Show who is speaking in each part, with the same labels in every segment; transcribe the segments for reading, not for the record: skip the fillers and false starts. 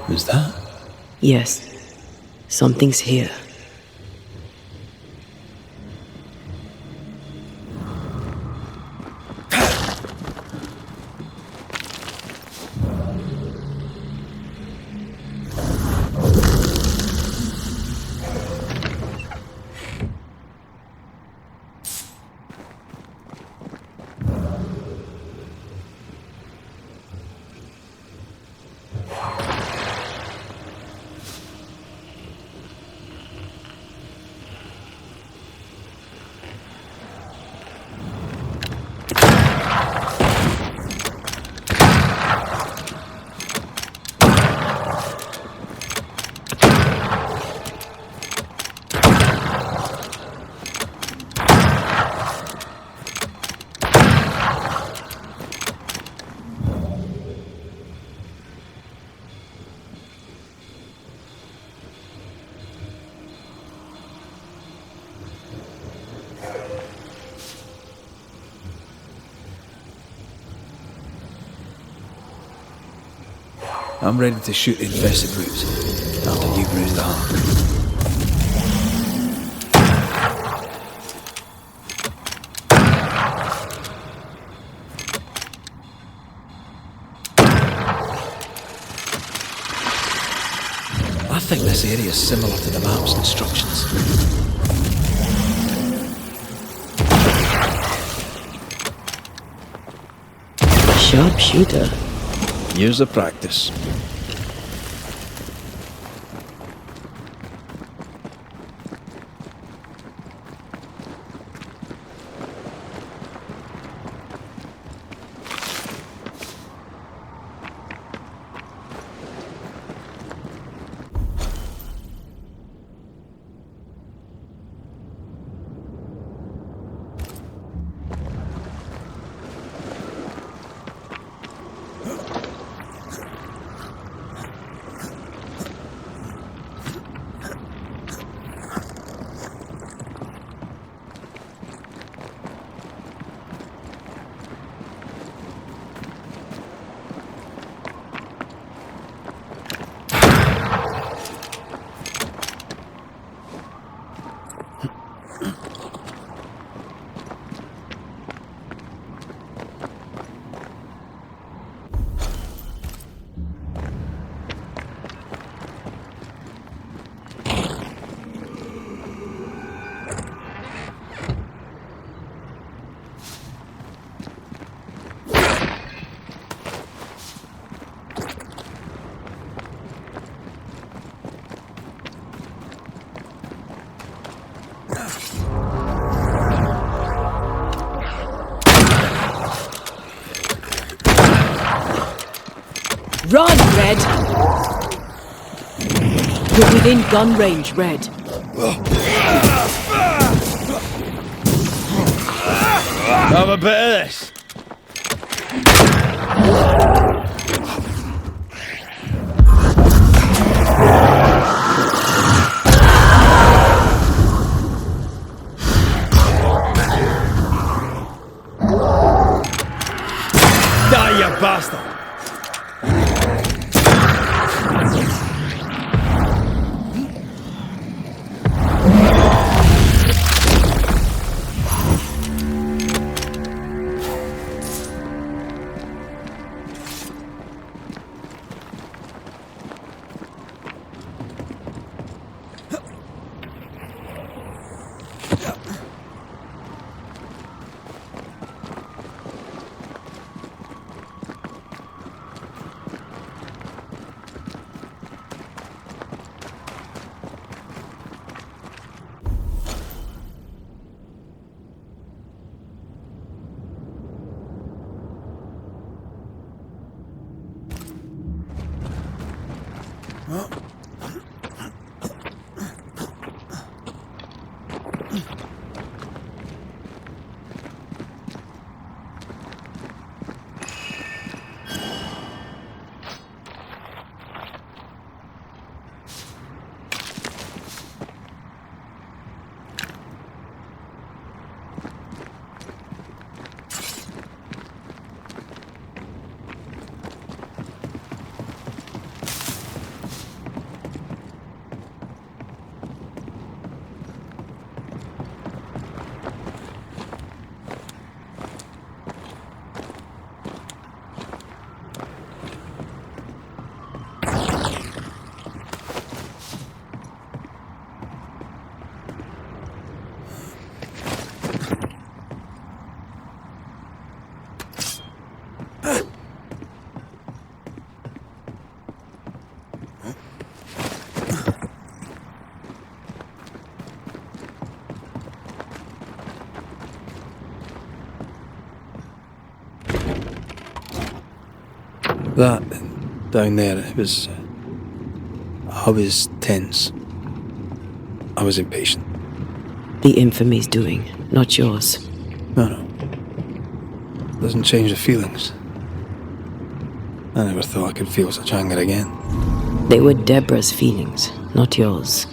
Speaker 1: Who's that?
Speaker 2: Yes. Something's here.
Speaker 1: I'm ready to shoot the infested brutes after you bruise the heart. I think this area is similar to the map's instructions.
Speaker 2: Sharpshooter.
Speaker 1: Years of practice.
Speaker 2: Run, Red! You're within gun range, Red.
Speaker 1: Have a bit of this. Die, you bastard! That, down there, it was... I was tense. I was impatient.
Speaker 2: The infamy's doing, not yours.
Speaker 1: No. Doesn't change the feelings. I never thought I could feel such anger again.
Speaker 2: They were Deborah's feelings, not yours.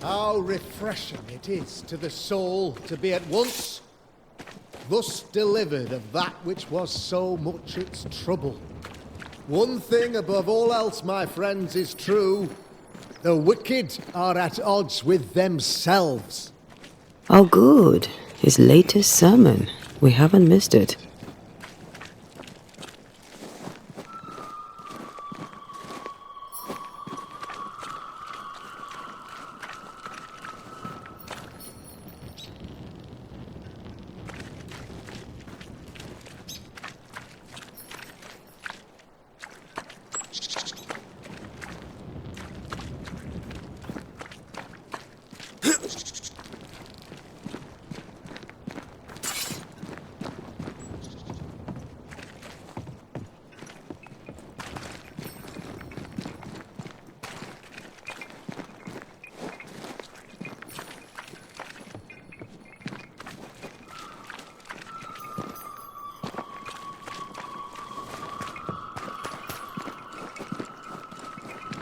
Speaker 3: How refreshing it is to the soul to be at once thus delivered of that which was so much its trouble. One thing above all else, my friends, is true. The wicked are at odds with themselves.
Speaker 2: Oh, good. His latest sermon. We haven't missed it.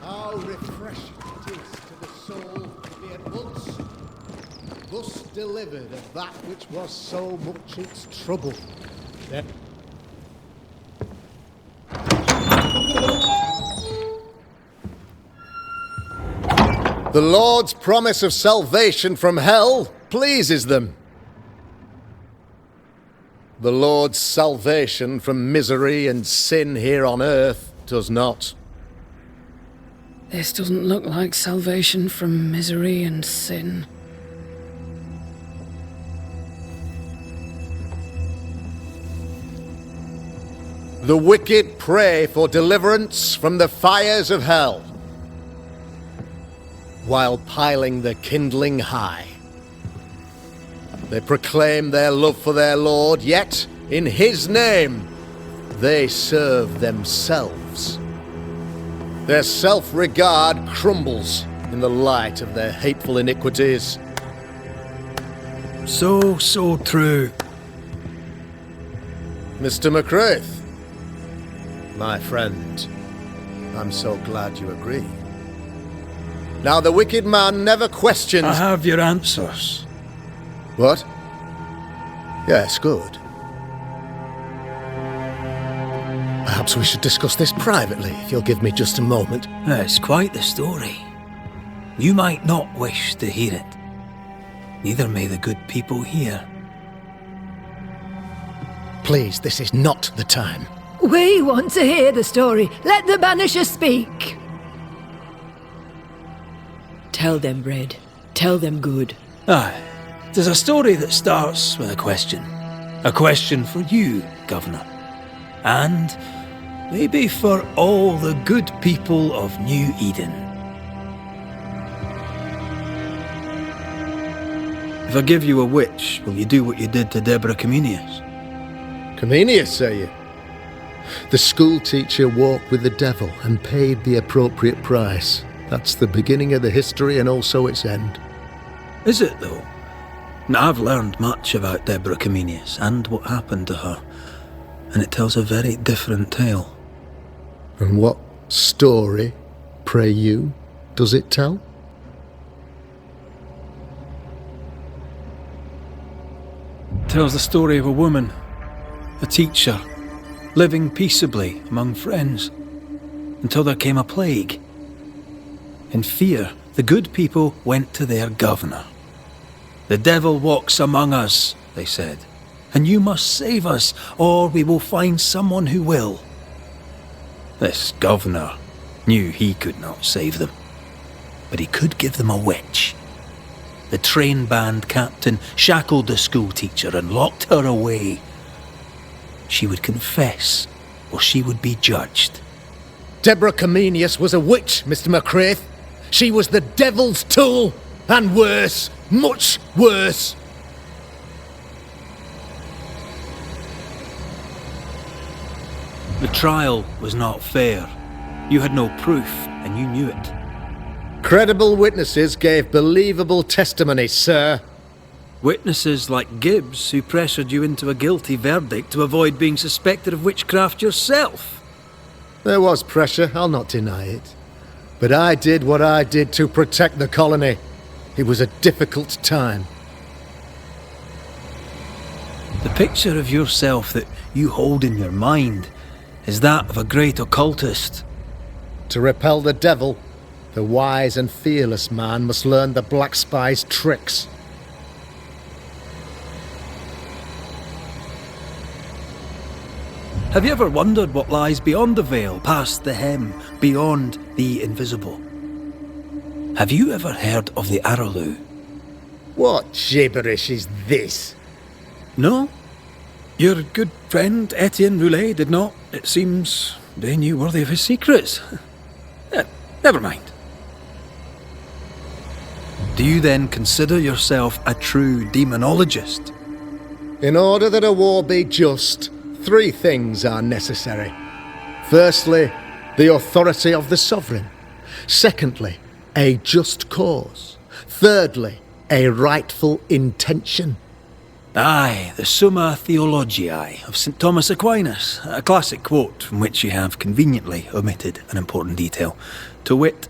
Speaker 3: How refreshing it is to the soul to be at once thus delivered of that which was so much its trouble. That the Lord's promise of salvation from hell pleases them. The Lord's salvation from misery and sin here on earth does not.
Speaker 4: This doesn't look like salvation from misery and sin.
Speaker 3: The wicked pray for deliverance from the fires of hell, while piling the kindling high. They proclaim their love for their Lord, yet, in His name, they serve themselves. Their self-regard crumbles in the light of their hateful iniquities.
Speaker 1: So true.
Speaker 3: Mr. McCraith, my friend, I'm so glad you agree. Now, the wicked man never questions...
Speaker 1: I have your answers.
Speaker 3: What? Yes, good. Perhaps we should discuss this privately, if you'll give me just a moment.
Speaker 1: It's quite the story. You might not wish to hear it. Neither may the good people here.
Speaker 3: Please, this is not the time.
Speaker 5: We want to hear the story. Let the Banishers speak.
Speaker 2: Tell them, Red. Tell them good.
Speaker 1: Aye. There's a story that starts with a question. A question for you, Governor. And maybe for all the good people of New Eden. If I give you a witch, will you do what you did to Deborah Comenius?
Speaker 3: Comenius, say you? The school teacher walked with the devil and paid the appropriate price. That's the beginning of the history and also its end.
Speaker 1: Is it, though? Now, I've learned much about Deborah Comenius and what happened to her, and it tells a very different tale.
Speaker 3: And what story, pray you, does it tell?
Speaker 1: It tells the story of a woman, a teacher, living peaceably among friends, until there came a plague. In fear, the good people went to their governor. "The devil walks among us," they said, "and you must save us, or we will find someone who will." This governor knew he could not save them, but he could give them a witch. The train band captain shackled the schoolteacher and locked her away. She would confess, or she would be judged.
Speaker 3: Deborah Comenius was a witch, Mr. McCraith. She was the devil's tool, and worse, much worse.
Speaker 1: The trial was not fair. You had no proof, and you knew it.
Speaker 3: Credible witnesses gave believable testimony, sir.
Speaker 1: Witnesses like Gibbs, who pressured you into a guilty verdict to avoid being suspected of witchcraft yourself.
Speaker 3: There was pressure, I'll not deny it. But I did what I did to protect the colony. It was a difficult time.
Speaker 1: The picture of yourself that you hold in your mind is that of a great occultist.
Speaker 3: To repel the devil, the wise and fearless man must learn the Black Spy's tricks.
Speaker 1: Have you ever wondered what lies beyond the veil, past the hem, beyond the invisible? Have you ever heard of the Arrowloo?
Speaker 3: What gibberish is this?
Speaker 1: No? Your good friend Etienne Roulet did not. It seems they knew worthy of his secrets. Never mind. Do you then consider yourself a true demonologist?
Speaker 3: In order that a war be just, 3 things are necessary. Firstly, the authority of the sovereign. Secondly, a just cause. Thirdly, a rightful intention.
Speaker 1: Aye, the Summa Theologiae of St. Thomas Aquinas, a classic quote from which you have conveniently omitted an important detail. To wit,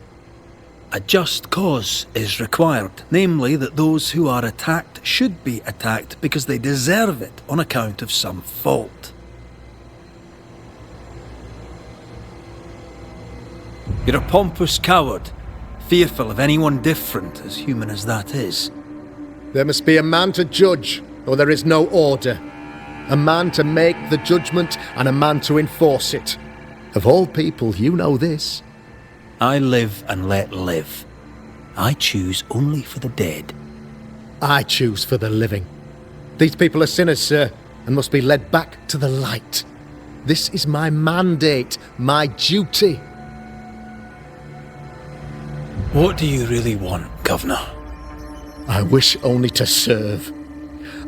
Speaker 1: a just cause is required, namely that those who are attacked should be attacked because they deserve it on account of some fault. You're a pompous coward, fearful of anyone different, as human as that is.
Speaker 3: There must be a man to judge, or there is no order. A man to make the judgment and a man to enforce it. Of all people, you know this.
Speaker 1: I live and let live. I choose only for the dead.
Speaker 3: I choose for the living. These people are sinners, sir, and must be led back to the light. This is my mandate, my duty.
Speaker 1: What do you really want, Governor?
Speaker 3: I wish only to serve.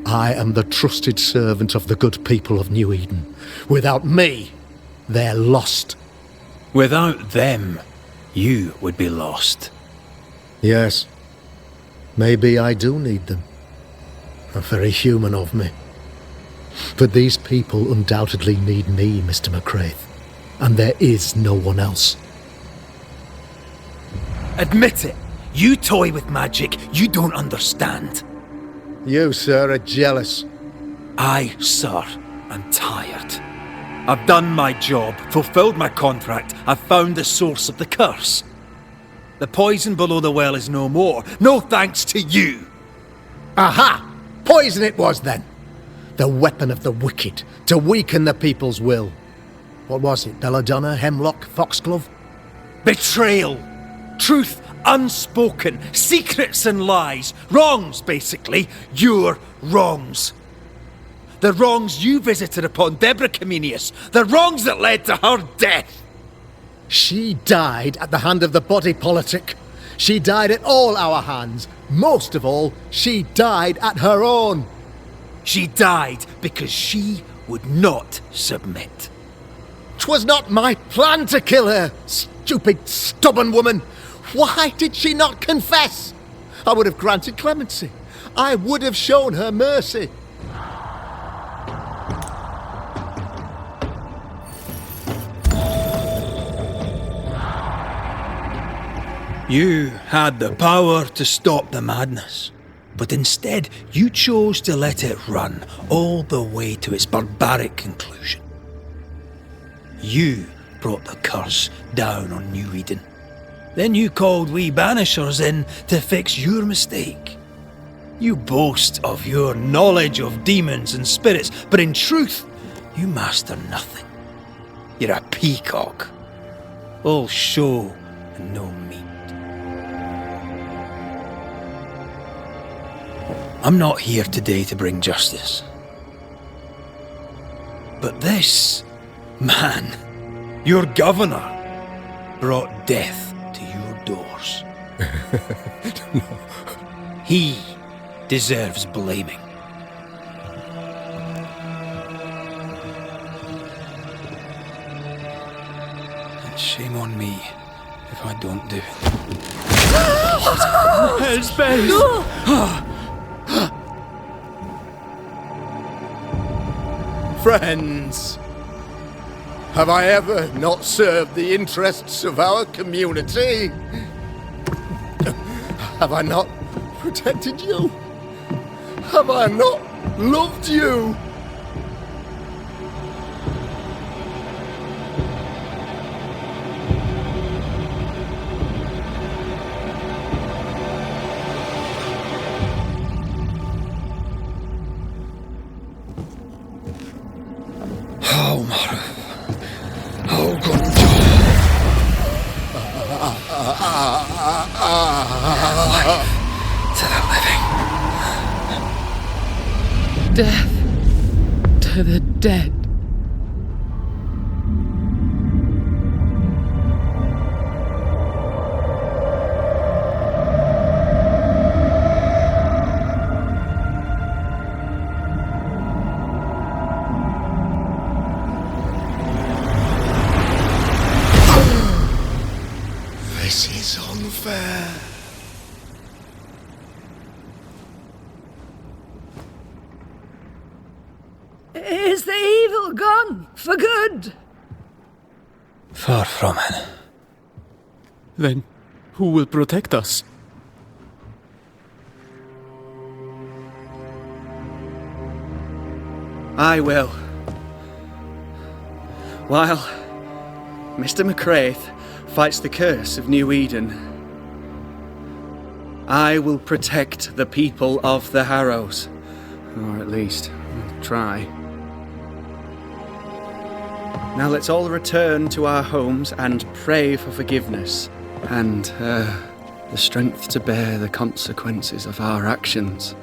Speaker 3: I am the trusted servant of the good people of New Eden. Without me, they're lost.
Speaker 1: Without them, you would be lost.
Speaker 3: Yes. Maybe I do need them. Very human of me. But these people undoubtedly need me, Mr. McCraith. And there is no one else.
Speaker 1: Admit it. You toy with magic you don't understand.
Speaker 3: You, sir, are jealous.
Speaker 1: I, sir, am tired. I've done my job, fulfilled my contract, I've found the source of the curse. The poison below the well is no more, no thanks to you.
Speaker 3: Aha! Poison it was then. The weapon of the wicked, to weaken the people's will. What was it, belladonna, hemlock, foxglove?
Speaker 1: Betrayal. Truth unspoken, secrets and lies. Wrongs, basically. Your wrongs. The wrongs you visited upon Deborah Comenius. The wrongs that led to her death.
Speaker 3: She died at the hand of the body politic. She died at all our hands. Most of all, she died at her own.
Speaker 1: She died because she would not submit.
Speaker 3: 'Twas not my plan to kill her, stupid, stubborn woman. Why did she not confess? I would have granted clemency. I would have shown her mercy.
Speaker 1: You had the power to stop the madness, but instead you chose to let it run all the way to its barbaric conclusion. You brought the curse down on New Eden. Then you called we Banishers in to fix your mistake. You boast of your knowledge of demons and spirits, but in truth, you master nothing. You're a peacock. All show and no meat. I'm not here today to bring justice. But this man, your governor, brought death to your doors.
Speaker 6: No.
Speaker 1: He deserves blaming. And shame on me if I don't do it. Headspace!
Speaker 3: Friends, have I ever not served the interests of our community? Have I not protected you? Have I not loved you?
Speaker 4: Death to the dead.
Speaker 3: This is unfair.
Speaker 5: Is the evil gone for good?
Speaker 1: Far from it.
Speaker 6: Then who will protect us?
Speaker 7: I will. While Mr. McCraith fights the curse of New Eden, I will protect the people of the Harrows. Or at least, try. Now let's all return to our homes and pray for forgiveness and the strength to bear the consequences of our actions.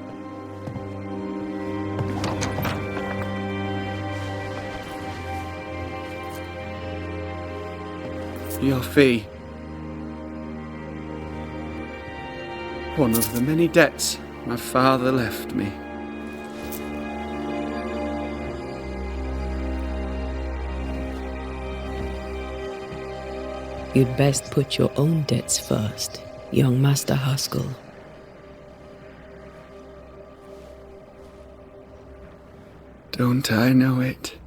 Speaker 7: Your fee. One of the many debts my father left me.
Speaker 2: You'd best put your own debts first, young Master Haskell.
Speaker 7: Don't I know it?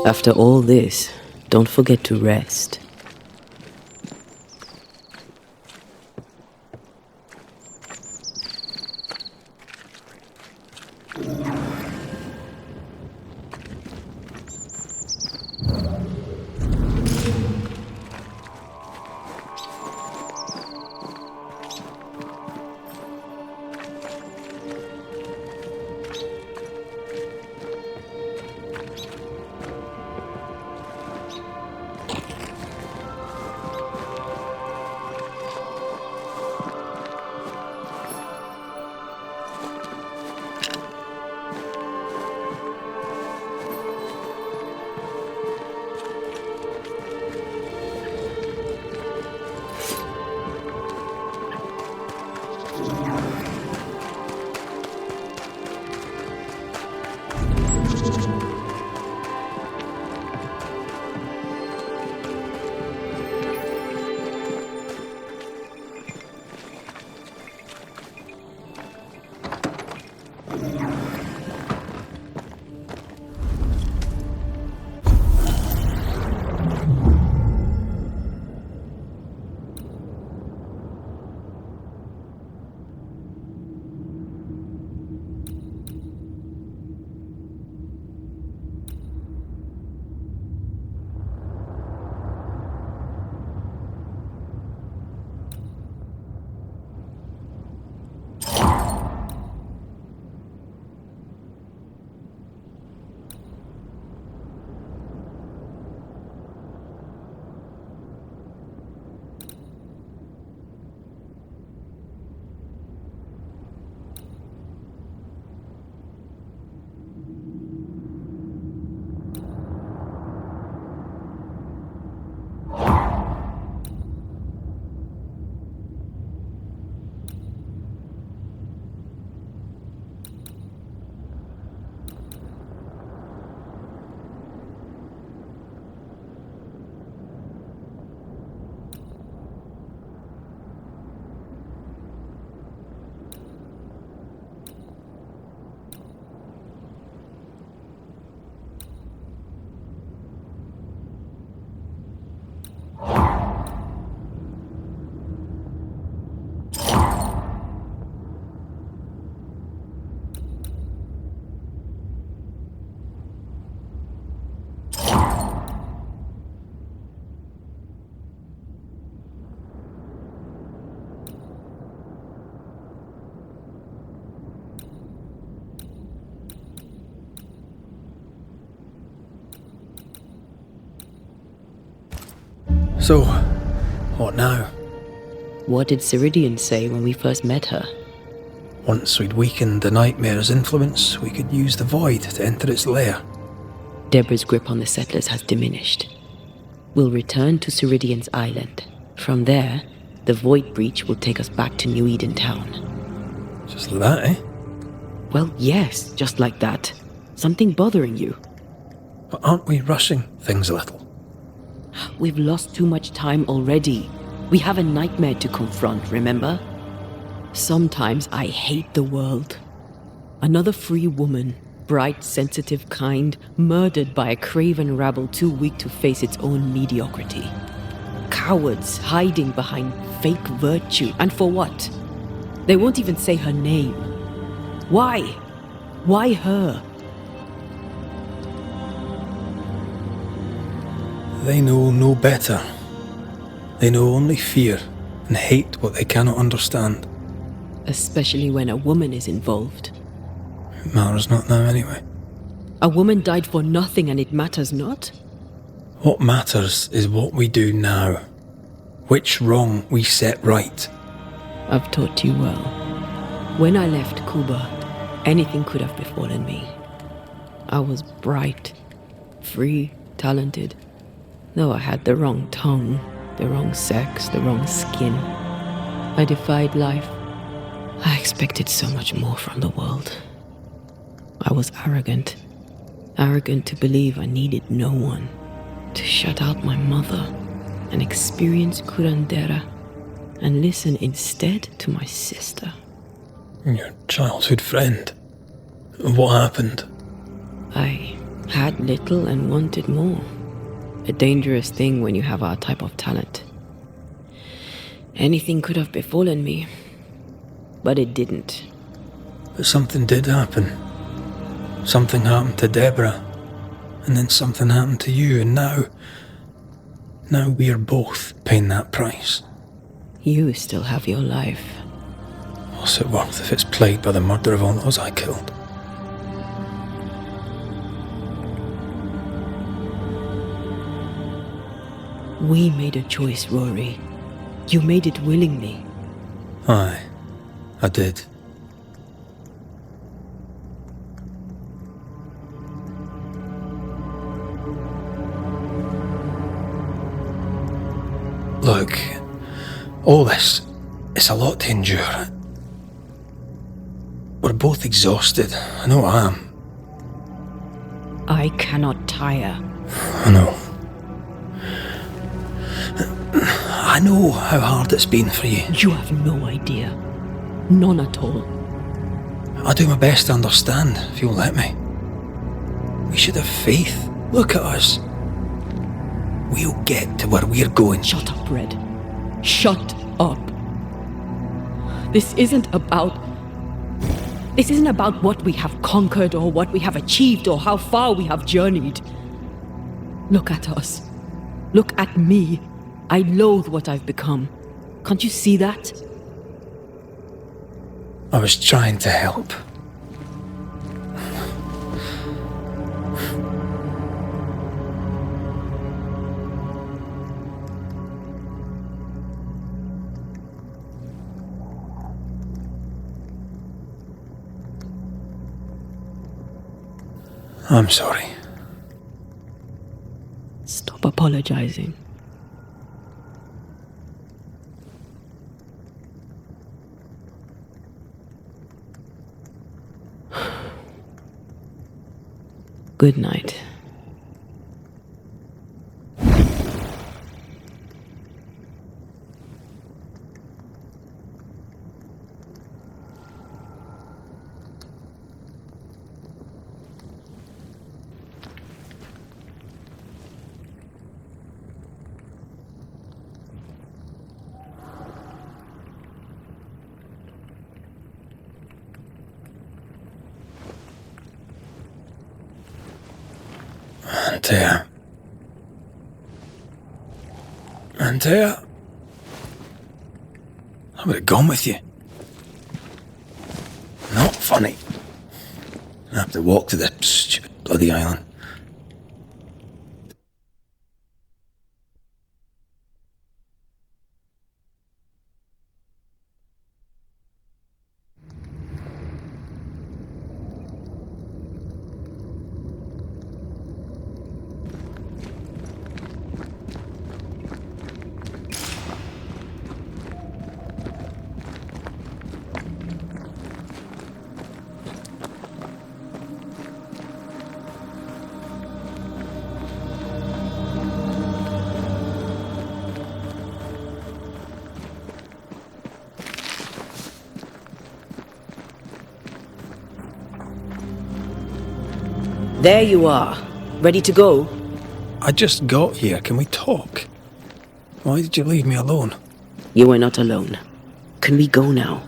Speaker 2: After all this, don't forget to rest.
Speaker 1: So, what now?
Speaker 2: What did Ceridian say when we first met her?
Speaker 1: Once we'd weakened the nightmare's influence, we could use the void to enter its lair.
Speaker 2: Deborah's grip on the settlers has diminished. We'll return to Ceridian's island. From there, the void breach will take us back to New Eden Town.
Speaker 1: Just like that, eh?
Speaker 2: Well, yes, just like that. Something bothering you.
Speaker 1: But aren't we rushing things a little?
Speaker 2: We've lost too much time already. We have a nightmare to confront, remember? Sometimes I hate the world. Another free woman, bright, sensitive, kind, murdered by a craven rabble too weak to face its own mediocrity. Cowards hiding behind fake virtue. And for what? They won't even say her name. Why? Why her?
Speaker 1: They know no better. They know only fear and hate what they cannot understand.
Speaker 2: Especially when a woman is involved.
Speaker 1: It matters not now anyway.
Speaker 2: A woman died for nothing and it matters not?
Speaker 1: What matters is what we do now. Which wrong we set right.
Speaker 2: I've taught you well. When I left Cuba, anything could have befallen me. I was bright, free, talented. Though I had the wrong tongue, the wrong sex, the wrong skin. I defied life. I expected so much more from the world. I was arrogant. Arrogant to believe I needed no one. To shut out my mother and experience curandera and listen instead to my sister.
Speaker 1: Your childhood friend. What happened?
Speaker 2: I had little and wanted more. A dangerous thing when you have our type of talent. Anything could have befallen me, but it didn't.
Speaker 1: But something did happen. Something happened to Deborah, and then something happened to you, and now we're both paying that price.
Speaker 2: You still have your life.
Speaker 1: What's it worth if it's plagued by the murder of all those I killed?
Speaker 2: We made a choice, Rory. You made it willingly.
Speaker 1: Aye, I did. Look, all this, it's a lot to endure. We're both exhausted. I know I am.
Speaker 2: I cannot tire.
Speaker 1: I know. I know how hard it's been for you.
Speaker 2: You have no idea. None at all.
Speaker 1: I'll do my best to understand, if you'll let me. We should have faith. Look at us. We'll get to where we're going.
Speaker 2: Shut up, Red. Shut up. This isn't about what we have conquered or what we have achieved or how far we have journeyed. Look at us. Look at me. I loathe what I've become. Can't you see that?
Speaker 1: I was trying to help. I'm sorry.
Speaker 2: Stop apologizing. Good night.
Speaker 1: Antea. I would have gone with you. Not funny. I have to walk to the stupid bloody island.
Speaker 2: There you are. Ready to go?
Speaker 1: I just got here. Can we talk? Why did you leave me alone?
Speaker 2: You are not alone. Can we go now?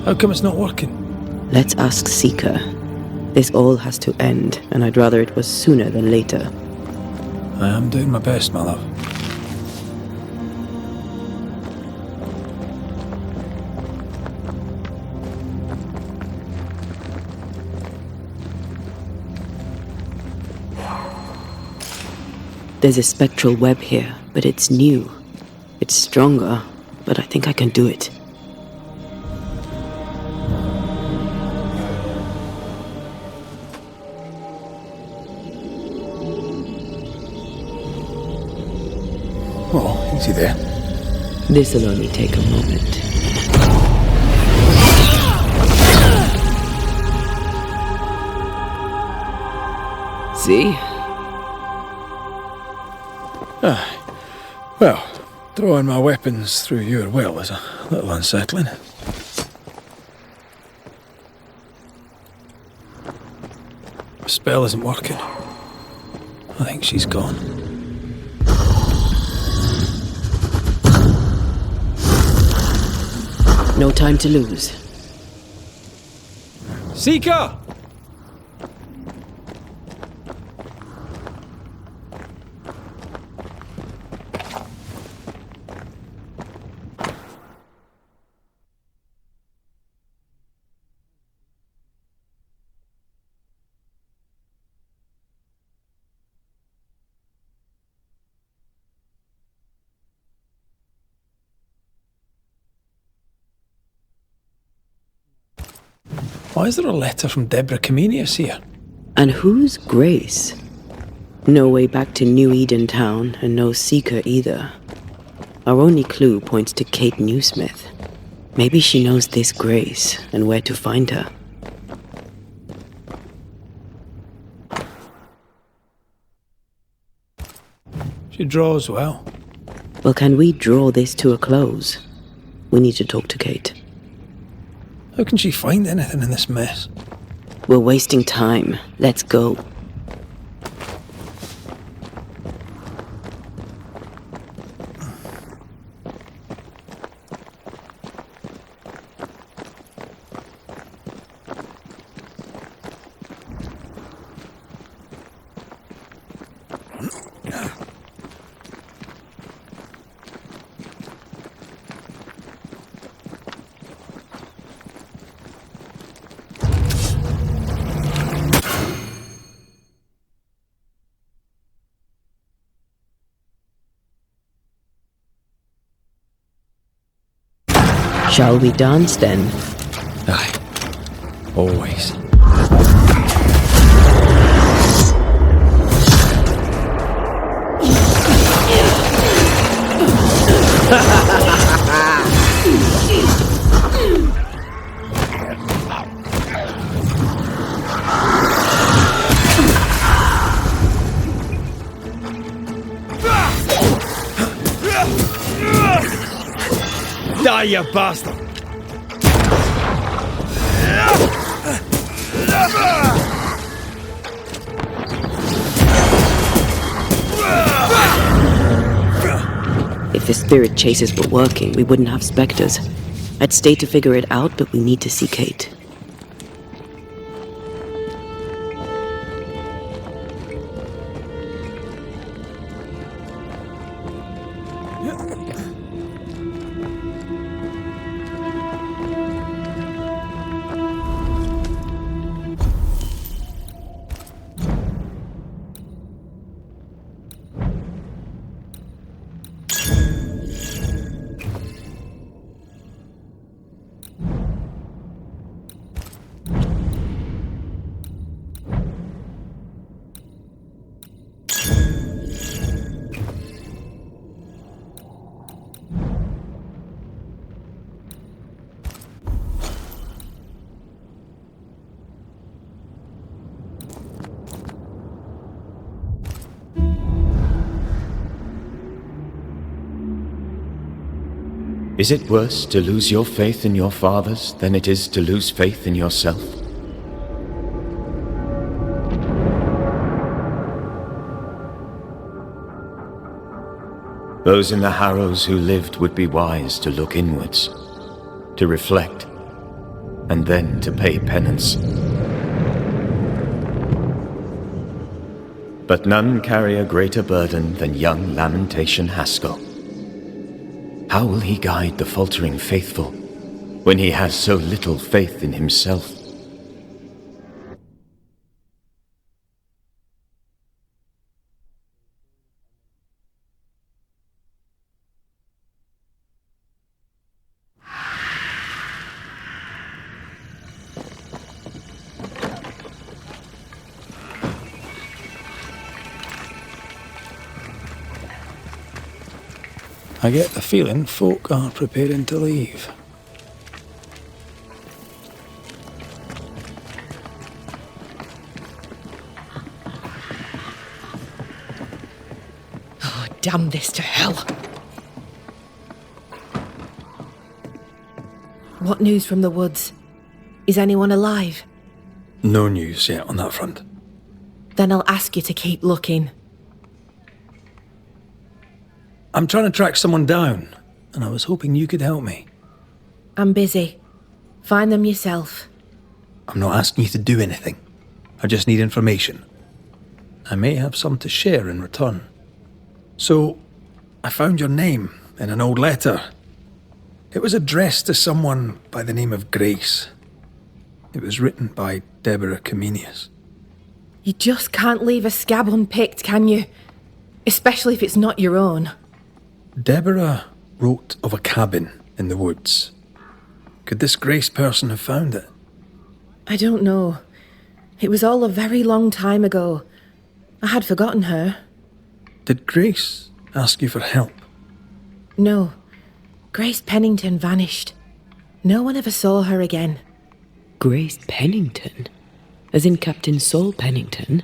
Speaker 1: How come it's not working?
Speaker 2: Let's ask Seeker. This all has to end, and I'd rather it was sooner than later.
Speaker 1: I am doing my best, my love.
Speaker 2: There's a spectral web here, but it's new. It's stronger, but I think I can do it.
Speaker 1: Oh, easy there.
Speaker 2: This'll only take a moment. See?
Speaker 1: Well, throwing my weapons through your will is a little unsettling. The spell isn't working. I think she's gone.
Speaker 2: No time to lose.
Speaker 1: Seeker! Why is there a letter from Deborah Comenius here?
Speaker 2: And who's Grace? No way back to New Eden Town, and no Seeker either. Our only clue points to Kate Newsmith. Maybe she knows this Grace, and where to find her.
Speaker 1: She draws well.
Speaker 2: Well, can we draw this to a close? We need to talk to Kate.
Speaker 1: How can she find anything in this mess?
Speaker 2: We're wasting time. Let's go. Shall we dance then?
Speaker 1: Aye. Always.
Speaker 8: Die, you bastard!
Speaker 2: If the spirit chases were working, we wouldn't have specters. I'd stay to figure it out, but we need to see Kate.
Speaker 9: Is it worse to lose your faith in your fathers than it is to lose faith in yourself? Those in the Harrows who lived would be wise to look inwards, to reflect, and then to pay penance. But none carry a greater burden than young Lamentation Haskell. How will he guide the faltering faithful when he has so little faith in himself?
Speaker 1: I get the feeling folk are preparing to leave.
Speaker 2: Oh, damn this to hell. What news from the woods? Is anyone alive?
Speaker 1: No news yet on that front.
Speaker 2: Then I'll ask you to keep looking.
Speaker 1: I'm trying to track someone down, and I was hoping you could help me.
Speaker 2: I'm busy. Find them yourself.
Speaker 1: I'm not asking you to do anything. I just need information. I may have some to share in return. So, I found your name in an old letter. It was addressed to someone by the name of Grace. It was written by Deborah Comenius.
Speaker 2: You just can't leave a scab unpicked, can you? Especially if it's not your own.
Speaker 1: Deborah wrote of a cabin in the woods. Could this Grace person have found it?
Speaker 2: I don't know. It was all a very long time ago. I had forgotten her.
Speaker 1: Did Grace ask you for help?
Speaker 2: No. Grace Pennington vanished. No one ever saw her again.
Speaker 10: Grace Pennington? As in Captain Saul Pennington?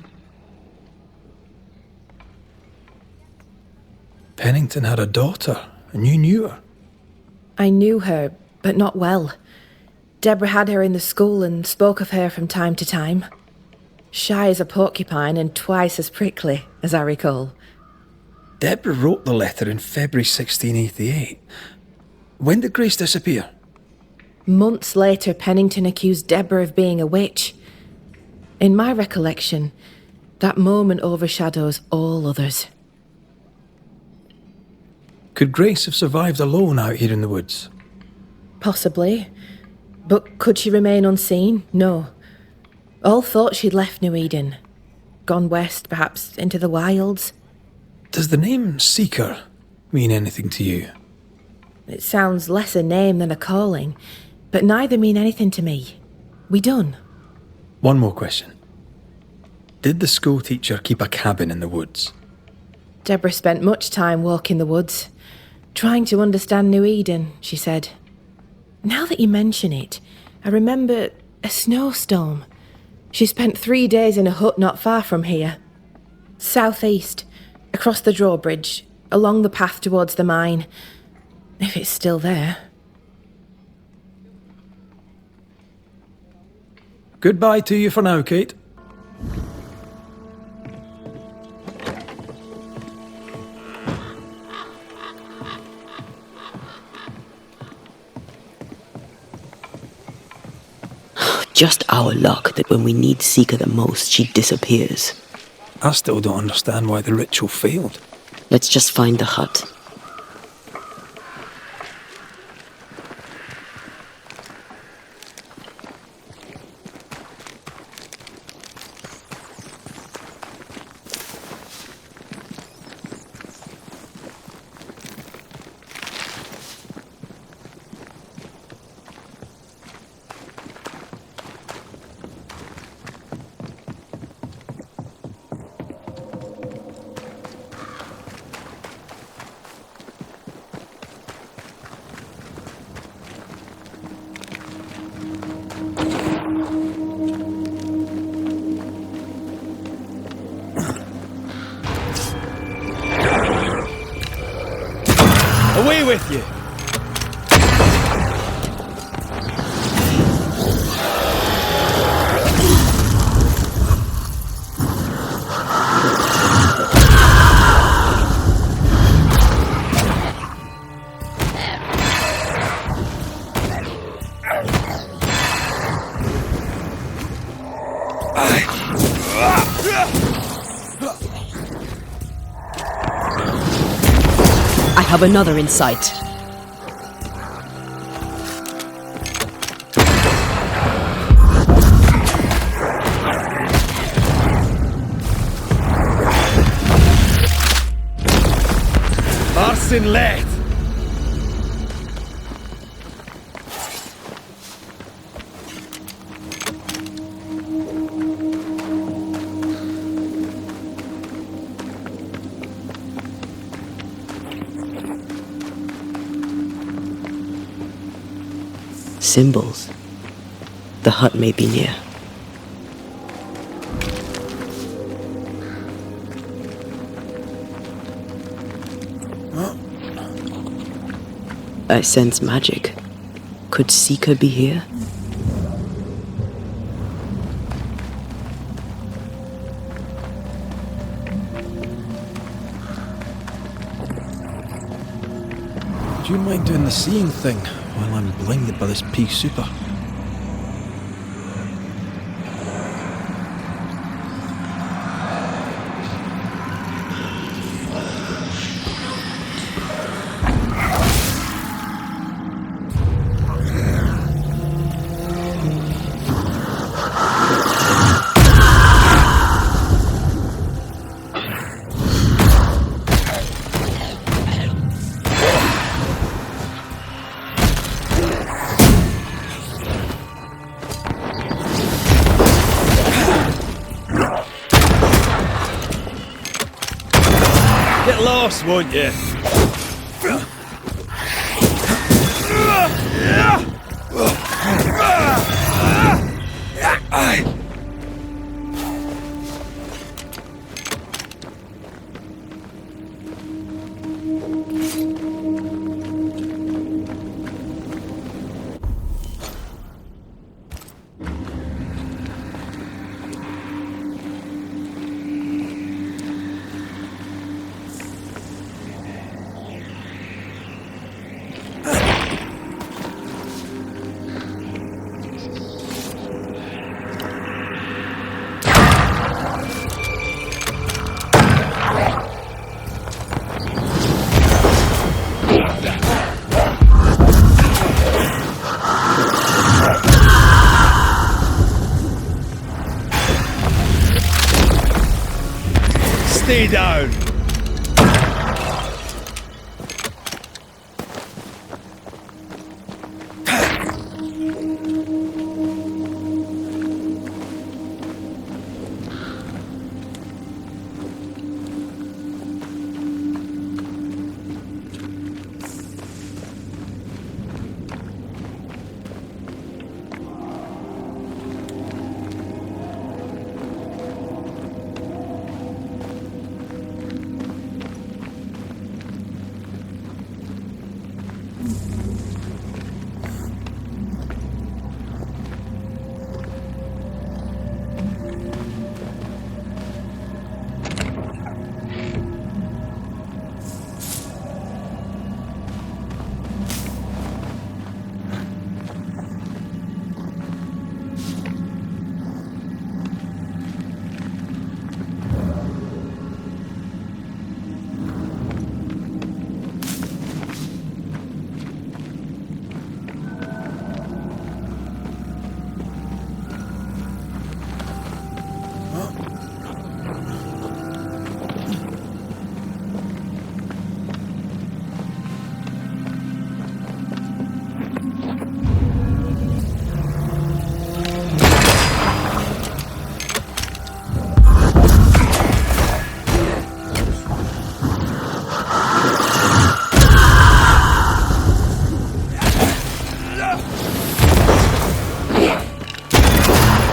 Speaker 1: Pennington had a daughter, and you knew her.
Speaker 2: I knew her, but not well. Deborah had her in the school and spoke of her from time to time. Shy as a porcupine and twice as prickly, as I recall.
Speaker 1: Deborah wrote the letter in February 1688. When did Grace disappear?
Speaker 2: Months later, Pennington accused Deborah of being a witch. In my recollection, that moment overshadows all others.
Speaker 1: Could Grace have survived alone out here in the woods?
Speaker 2: Possibly. But could she remain unseen? No. All thought she'd left New Eden. Gone west, perhaps into the wilds.
Speaker 1: Does the name Seeker mean anything to you?
Speaker 2: It sounds less a name than a calling, but neither mean anything to me. We done.
Speaker 1: One more question. Did the school teacher keep a cabin in the woods?
Speaker 2: Deborah spent much time walking the woods. Trying to understand New Eden, she said. Now that you mention it, I remember a snowstorm. She spent 3 days in a hut not far from here. Southeast, across the drawbridge, along the path towards the mine. If it's still there.
Speaker 1: Goodbye to you for now, Kate.
Speaker 10: Just our luck that when we need Seeker the most, she disappears.
Speaker 1: I still don't understand why the ritual failed.
Speaker 10: Let's just find the hut.
Speaker 8: Away with you!
Speaker 2: I have another in sight.
Speaker 8: Arsin left!
Speaker 10: Symbols. The hut may be near. I sense magic. Could Seeker be here?
Speaker 1: Do you mind doing the seeing thing while I'm blinded by this pea super?
Speaker 8: Get lost, won't you? Stay down!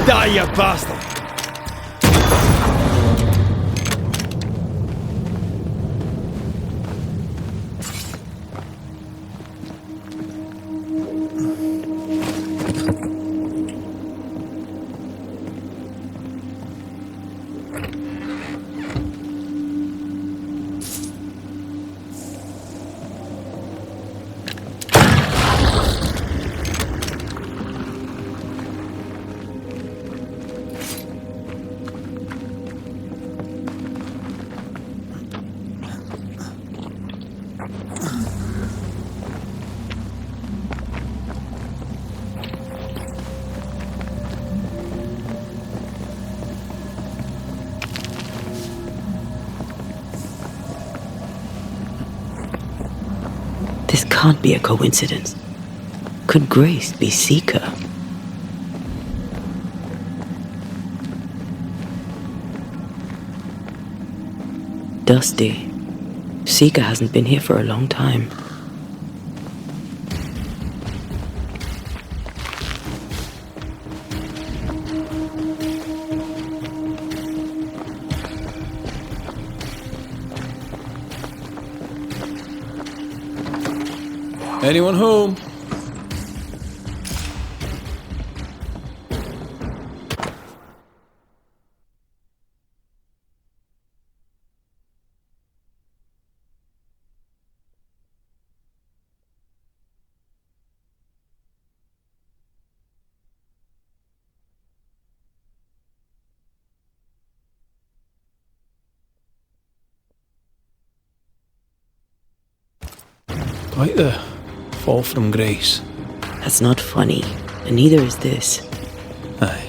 Speaker 8: Die, you bastard!
Speaker 10: This can't be a coincidence. Could Grace be Seeker? Dusty. Seeker hasn't been here for a long time.
Speaker 1: Anyone home? Quite the fall from grace.
Speaker 10: That's not funny, and neither is this.
Speaker 1: Aye,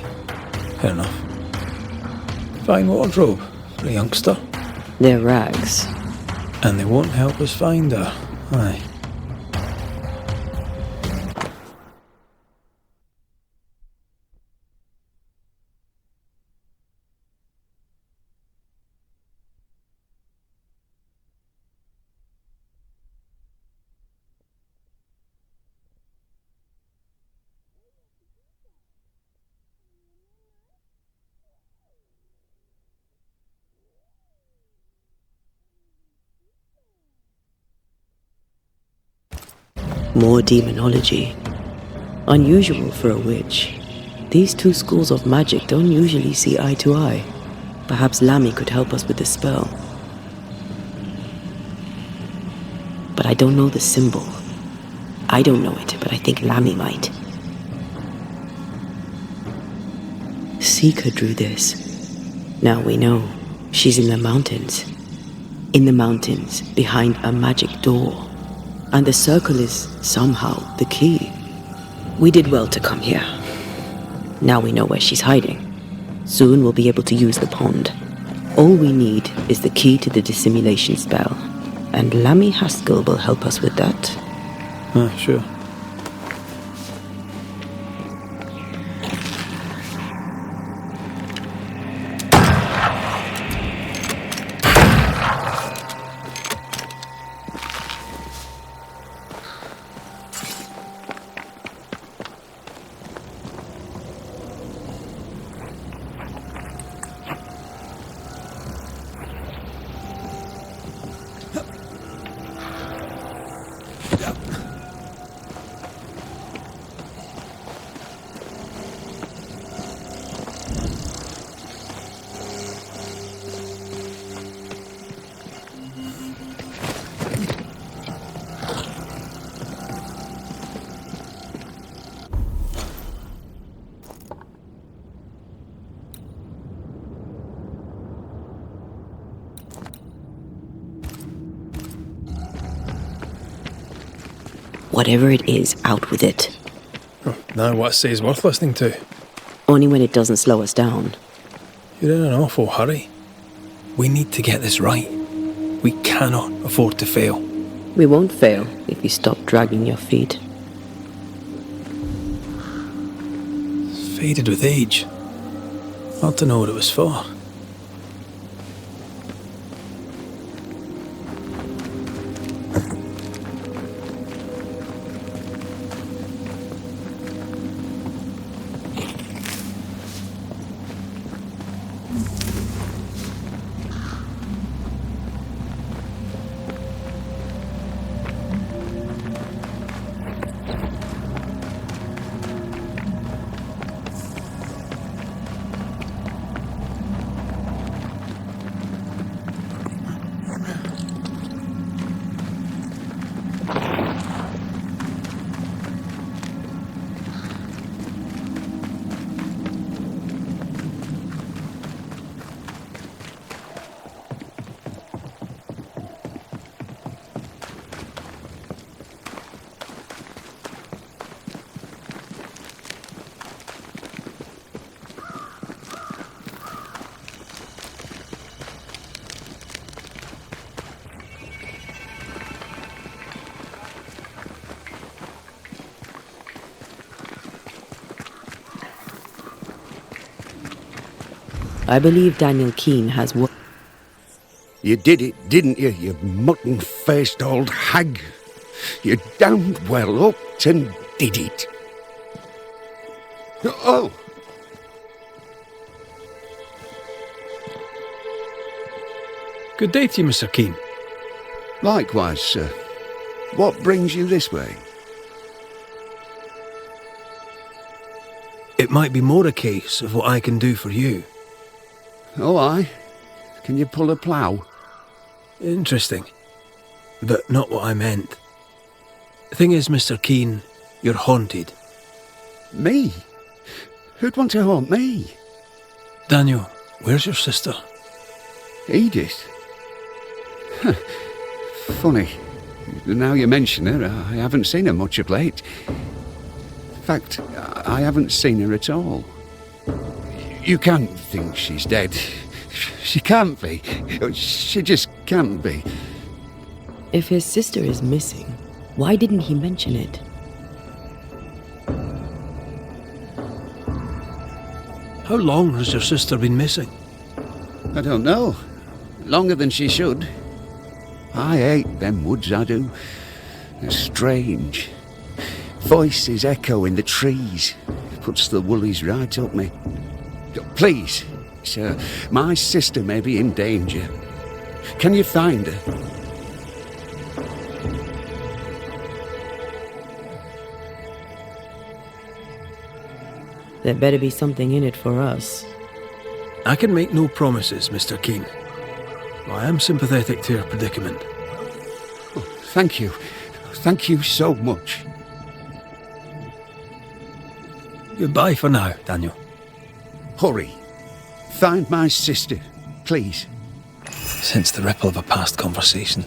Speaker 1: fair enough. Fine wardrobe for a youngster.
Speaker 10: They're rags.
Speaker 1: And they won't help us find her. Aye.
Speaker 10: More demonology. Unusual for a witch. These two schools of magic don't usually see eye to eye. Perhaps Lammy could help us with the spell. But I don't know the symbol. I don't know it, but I think Lammy might. Seeker drew this. Now we know. She's in the mountains. In the mountains, behind a magic door. And the circle is, somehow, the key. We did well to come here. Now we know where she's hiding. Soon we'll be able to use the pond. All we need is the key to the dissimulation spell. And Lammy Haskell will help us with that.
Speaker 1: Sure.
Speaker 10: Whatever it is, out with it.
Speaker 1: Oh, now what say is worth listening to?
Speaker 10: Only when it doesn't slow us down.
Speaker 1: You're in an awful hurry. We need to get this right. We cannot afford to fail.
Speaker 10: We won't fail if you stop dragging your feet.
Speaker 1: It's faded with age. Hard to know what it was for.
Speaker 10: I believe Daniel Keene has what.
Speaker 11: You did it, didn't you, you mutton-faced old hag? You damned well upped and did it. Oh!
Speaker 1: Good day to you, Mr. Keene.
Speaker 11: Likewise, sir. What brings you this way?
Speaker 1: It might be more a case of what I can do for you.
Speaker 11: Oh, aye? Can you pull a plough?
Speaker 1: Interesting. But not what I meant. The thing is, Mr. Keene, you're haunted.
Speaker 11: Me? Who'd want to haunt me?
Speaker 1: Daniel, where's your sister?
Speaker 11: Edith? Funny. Now you mention her, I haven't seen her much of late. In fact, I haven't seen her at all. You can't think she's dead. She can't be. She just can't be.
Speaker 10: If his sister is missing, why didn't he mention it?
Speaker 1: How long has your sister been missing?
Speaker 11: I don't know. Longer than she should. I hate them woods, I do. They're strange. Voices echo in the trees. Puts the woolies right up me. Please, sir, my sister may be in danger. Can you find her?
Speaker 10: There better be something in it for us.
Speaker 1: I can make no promises, Mr. Keene. I am sympathetic to your predicament.
Speaker 11: Oh, thank you. Thank you so much.
Speaker 1: Goodbye for now, Daniel.
Speaker 11: Hurry. Find my sister, please.
Speaker 1: Sense the ripple of a past conversation.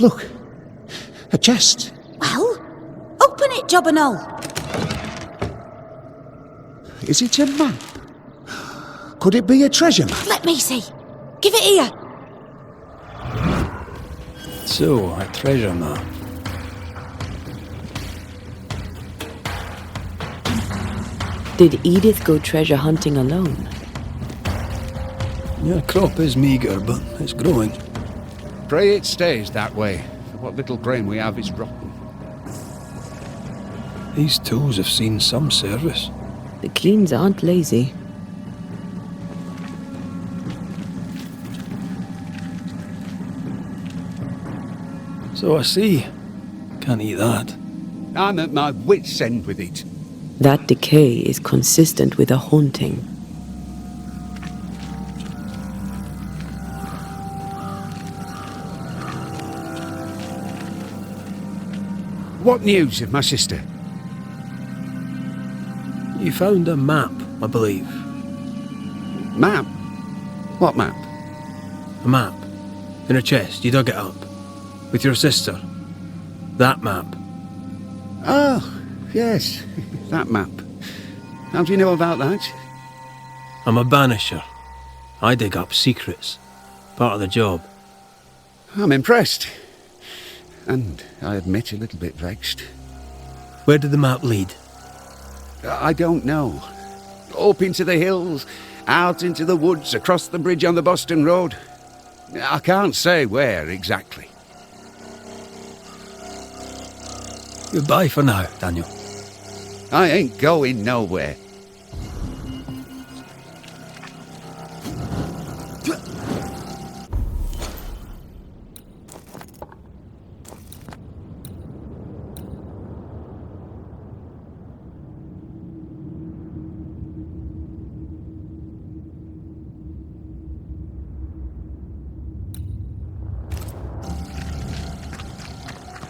Speaker 11: Look. A chest.
Speaker 12: Well, open it, Job and all.
Speaker 11: Is it a map? Could it be a treasure map?
Speaker 12: Let me see. Give it here.
Speaker 1: So, a treasure map.
Speaker 10: Did Edith go treasure hunting alone?
Speaker 1: Your crop is meagre, but it's growing.
Speaker 11: Pray it stays that way. What little grain we have is rotten.
Speaker 1: These tools have seen some service.
Speaker 10: The Cleans aren't lazy.
Speaker 1: So I see. Can't eat that.
Speaker 11: I'm at my wit's end with it.
Speaker 10: That decay is consistent with a haunting.
Speaker 11: What news of my sister?
Speaker 1: You found a map, I believe.
Speaker 11: Map? What map?
Speaker 1: A map. In a chest, you dug it up. With your sister. That map.
Speaker 11: Oh, yes, that map. How do you know about that?
Speaker 1: I'm a banisher. I dig up secrets. Part of the job.
Speaker 11: I'm impressed. And, I admit, a little bit vexed.
Speaker 1: Where did the map lead?
Speaker 11: I don't know. Up into the hills, out into the woods, across the bridge on the Boston Road. I can't say where exactly.
Speaker 1: Goodbye for now, Daniel.
Speaker 11: I ain't going nowhere.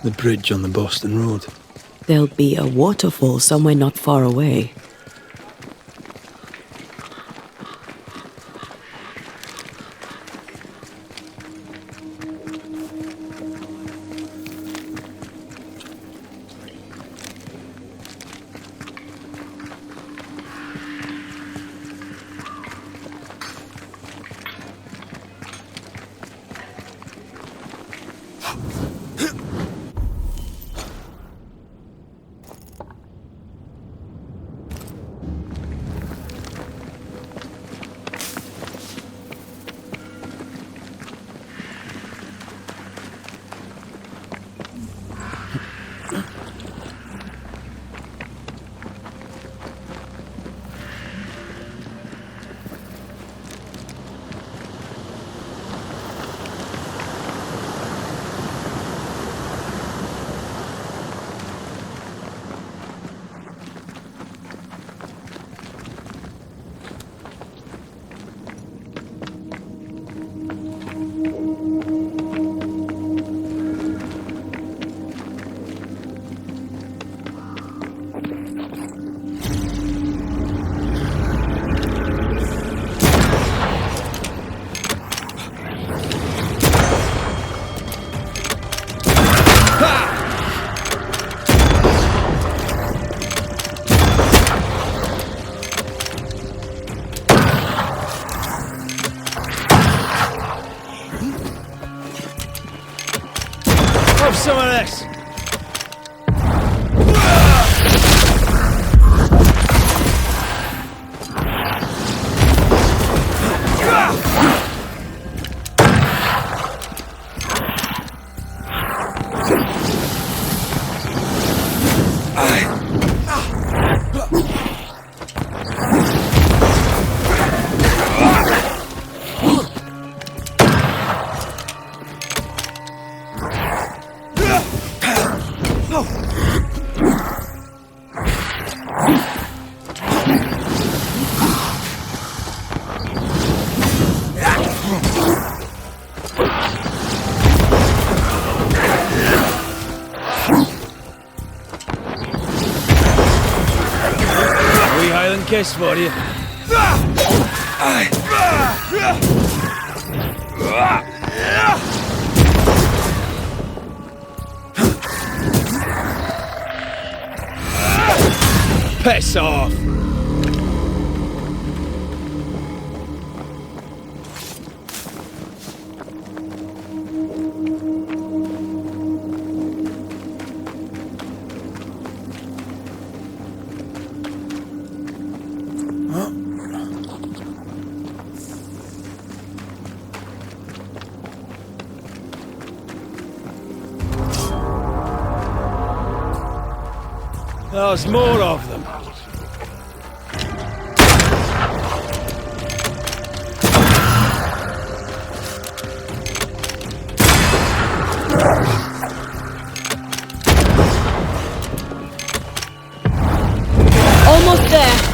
Speaker 1: The bridge on the Boston Road.
Speaker 10: There'll be a waterfall somewhere not far away.
Speaker 8: less. Kiss for you. Piss off. There's more of them.
Speaker 2: Almost there.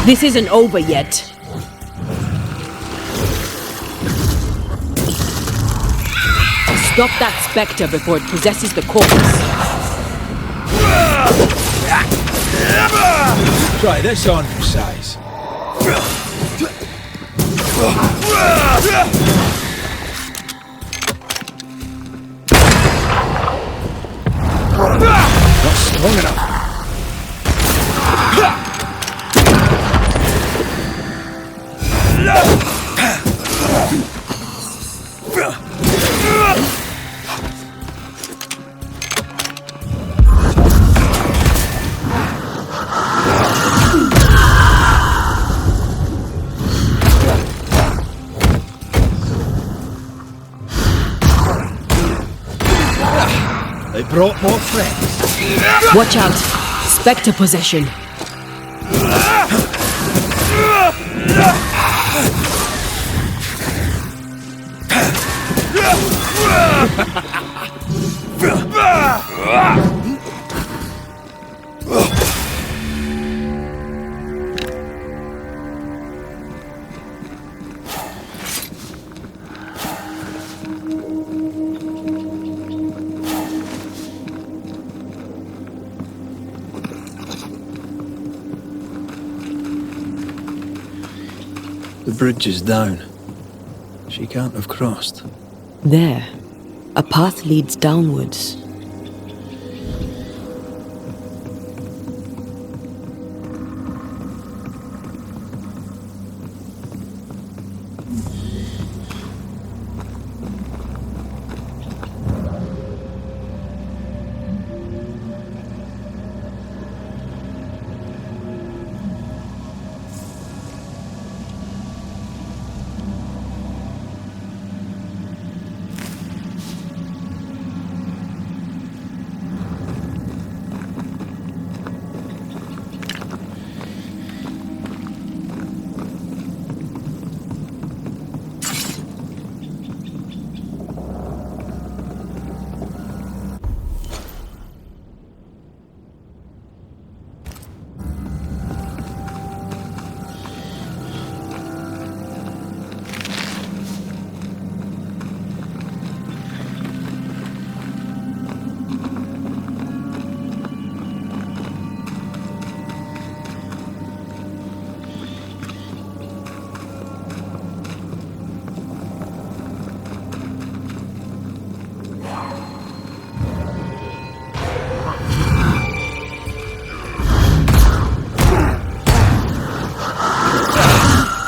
Speaker 2: This isn't over yet. Stop that spectre before it possesses the corpse.
Speaker 1: Try this on for size. Not strong enough.
Speaker 8: brought more friends.
Speaker 2: Watch out! Spectre possession.
Speaker 1: The bridge is down. She can't have crossed.
Speaker 10: There, a path leads downwards.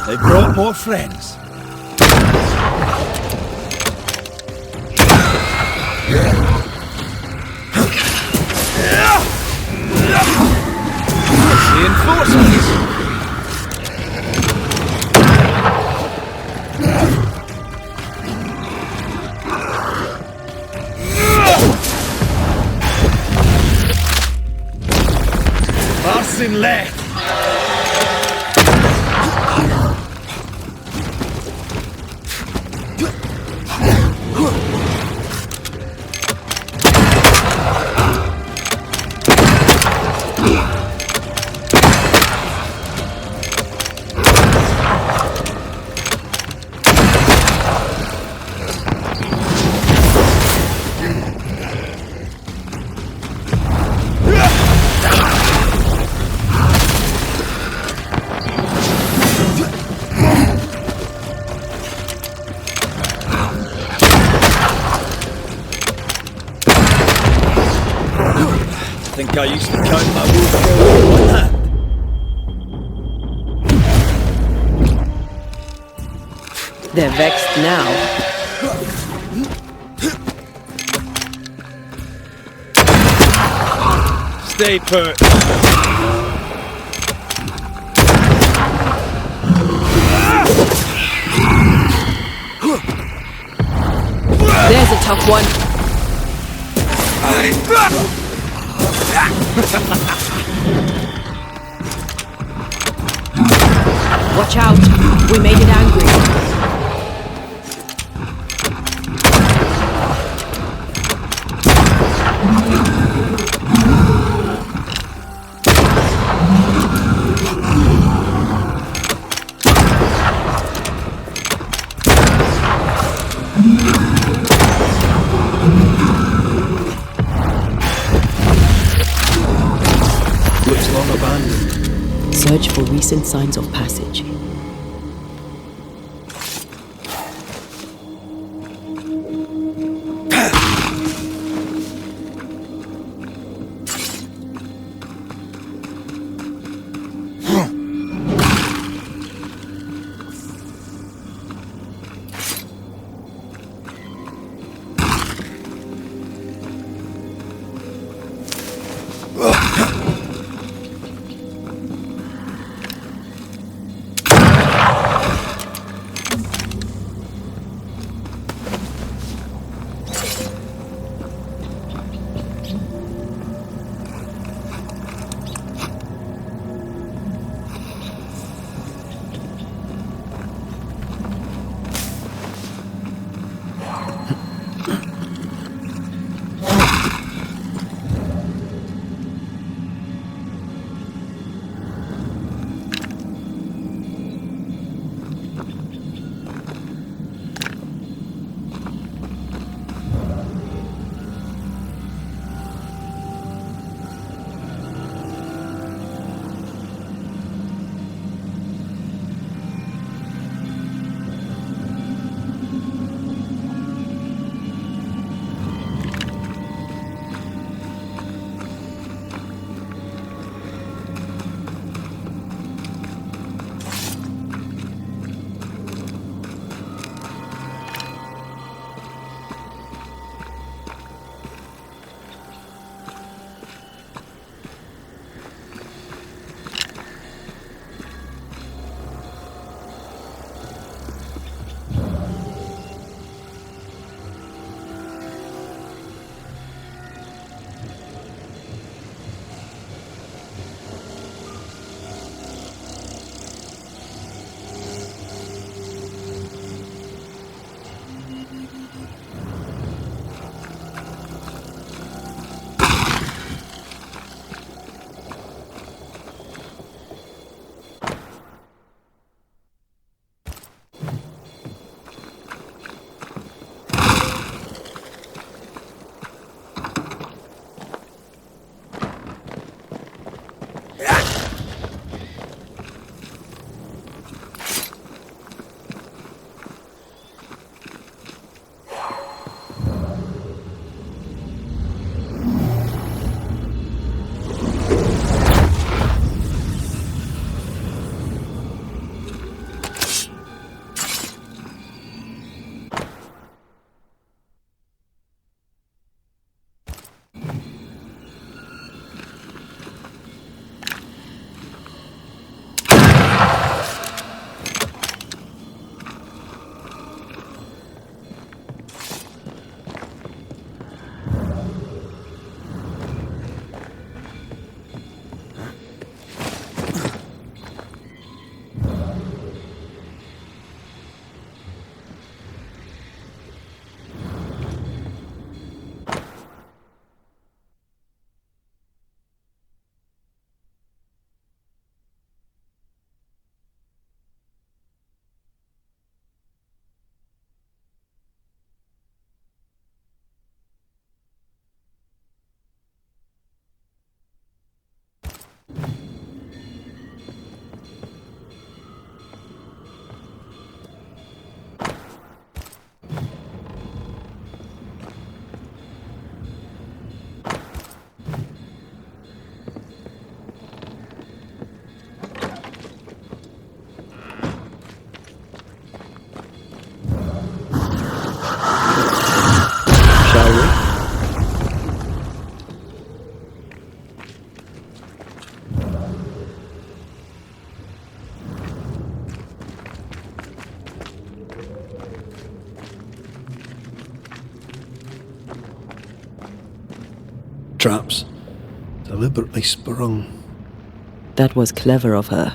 Speaker 8: They brought more friends. Reinforcements. Passing left. I think I used to count my wood like that.
Speaker 2: They're vexed now.
Speaker 8: Stay put.
Speaker 2: There's a tough one. Watch out! We made it angry.
Speaker 1: Looks long abandoned.
Speaker 10: Search for recent signs of passage.
Speaker 1: traps, deliberately sprung.
Speaker 10: That was clever of her.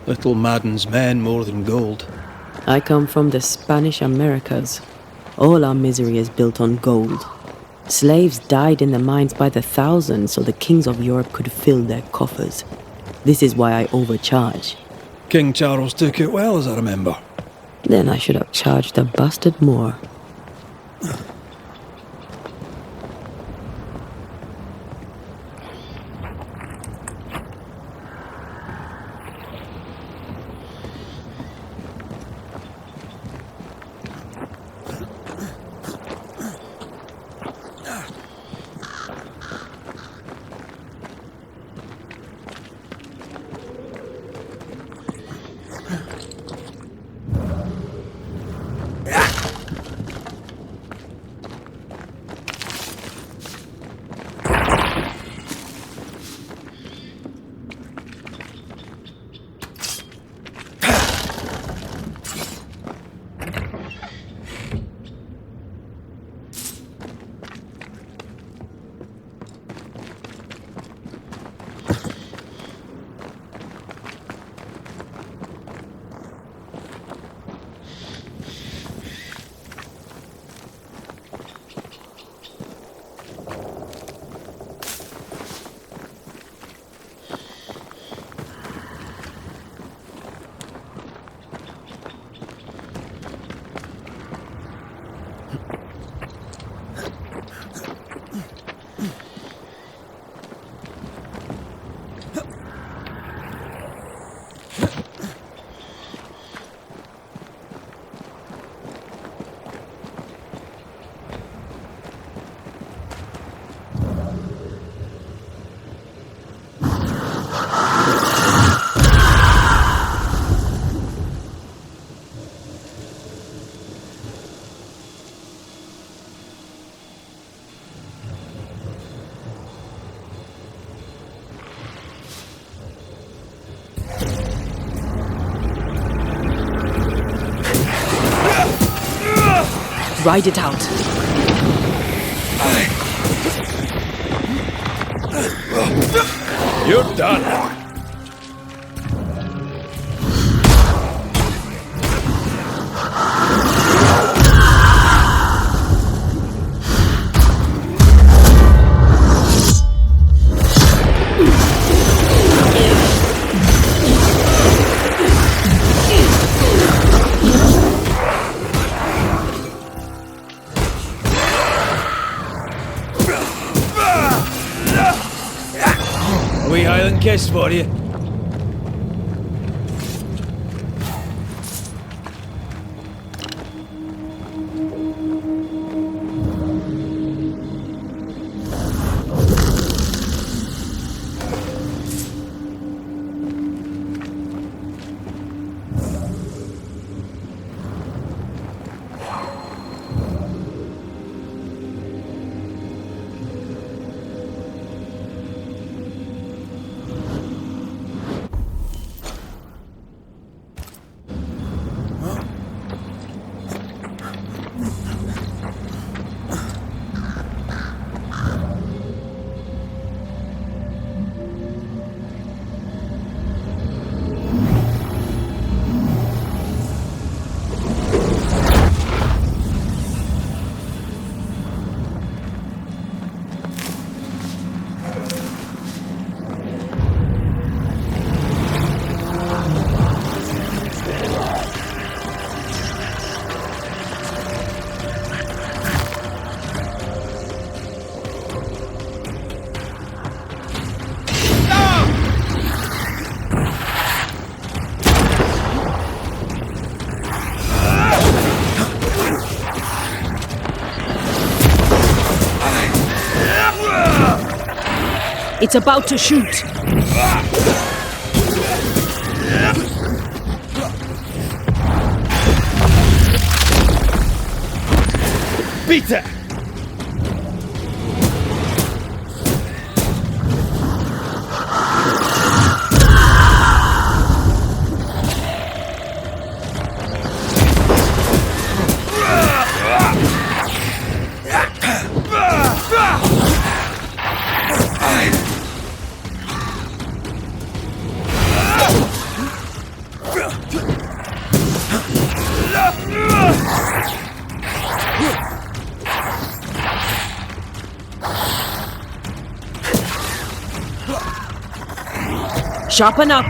Speaker 1: Little maddens men more than gold.
Speaker 10: I come from the Spanish Americas. All our misery is built on gold. Slaves died in the mines by the thousands so the kings of Europe could fill their coffers. This is why I overcharge.
Speaker 1: King Charles took it well, as I remember.
Speaker 10: Then I should have charged the bastard more.
Speaker 2: Ride it out.
Speaker 8: You're done. Highland kiss for you.
Speaker 2: It's about to shoot.
Speaker 8: Beat it!
Speaker 2: Sharpen up.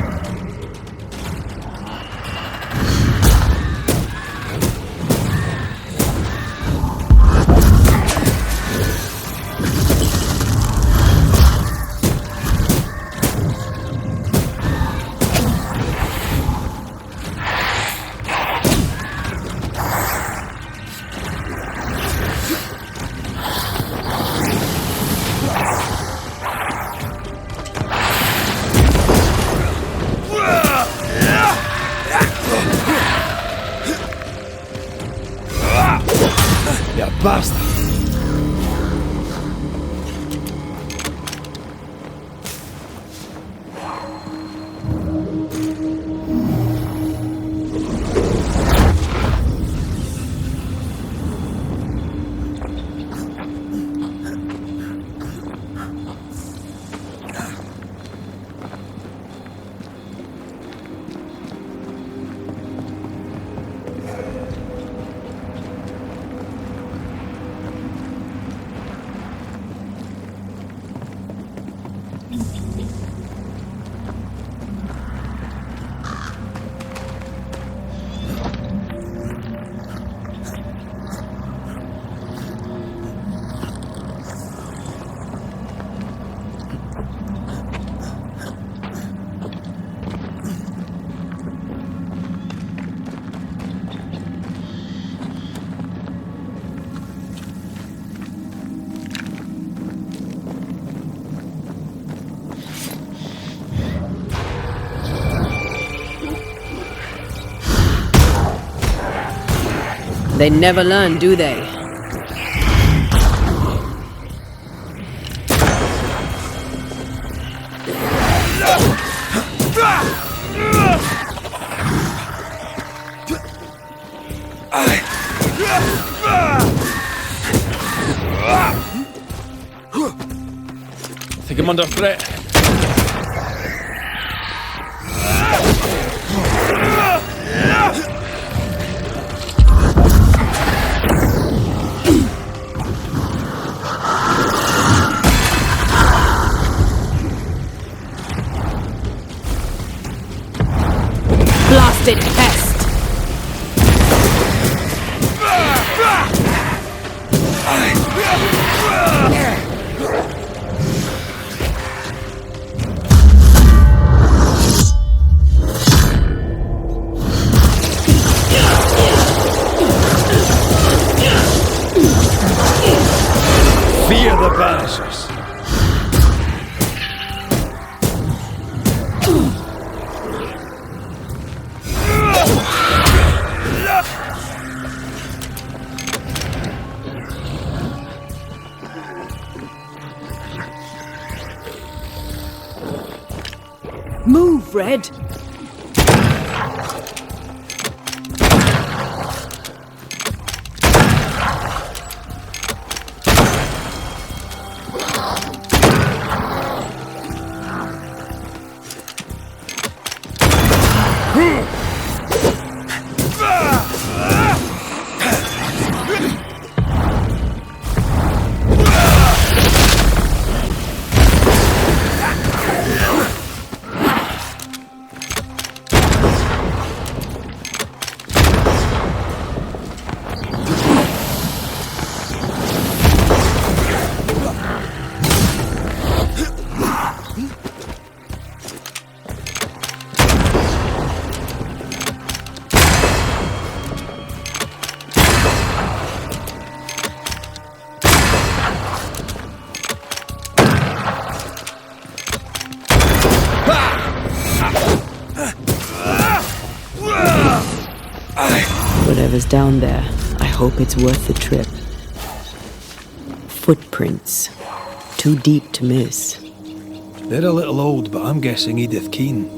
Speaker 8: Basta!
Speaker 2: They never learn, do they?
Speaker 8: I'm under threat.
Speaker 2: Blasted pest!
Speaker 8: Fear the Banishers.
Speaker 5: Move, Red!
Speaker 10: Whatever's down there, I hope it's worth the trip. Footprints. Too deep to miss.
Speaker 1: They're a little old, but I'm guessing Edith Keane.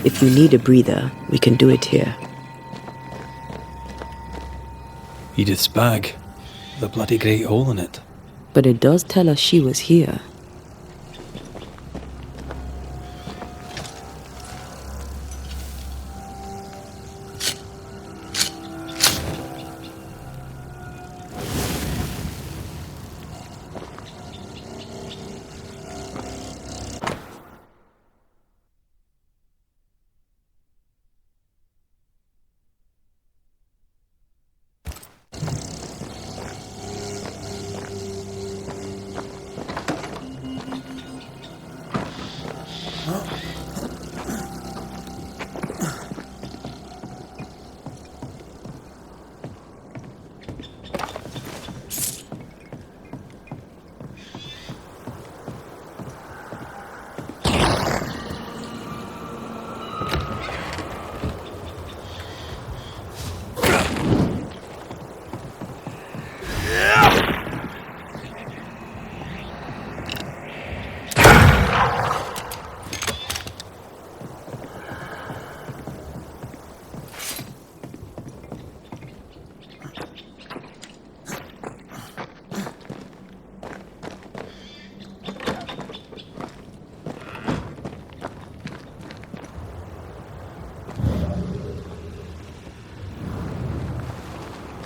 Speaker 10: If you need a breather, we can do it here.
Speaker 1: Edith's bag. The bloody great hole in it.
Speaker 10: But it does tell us she was here.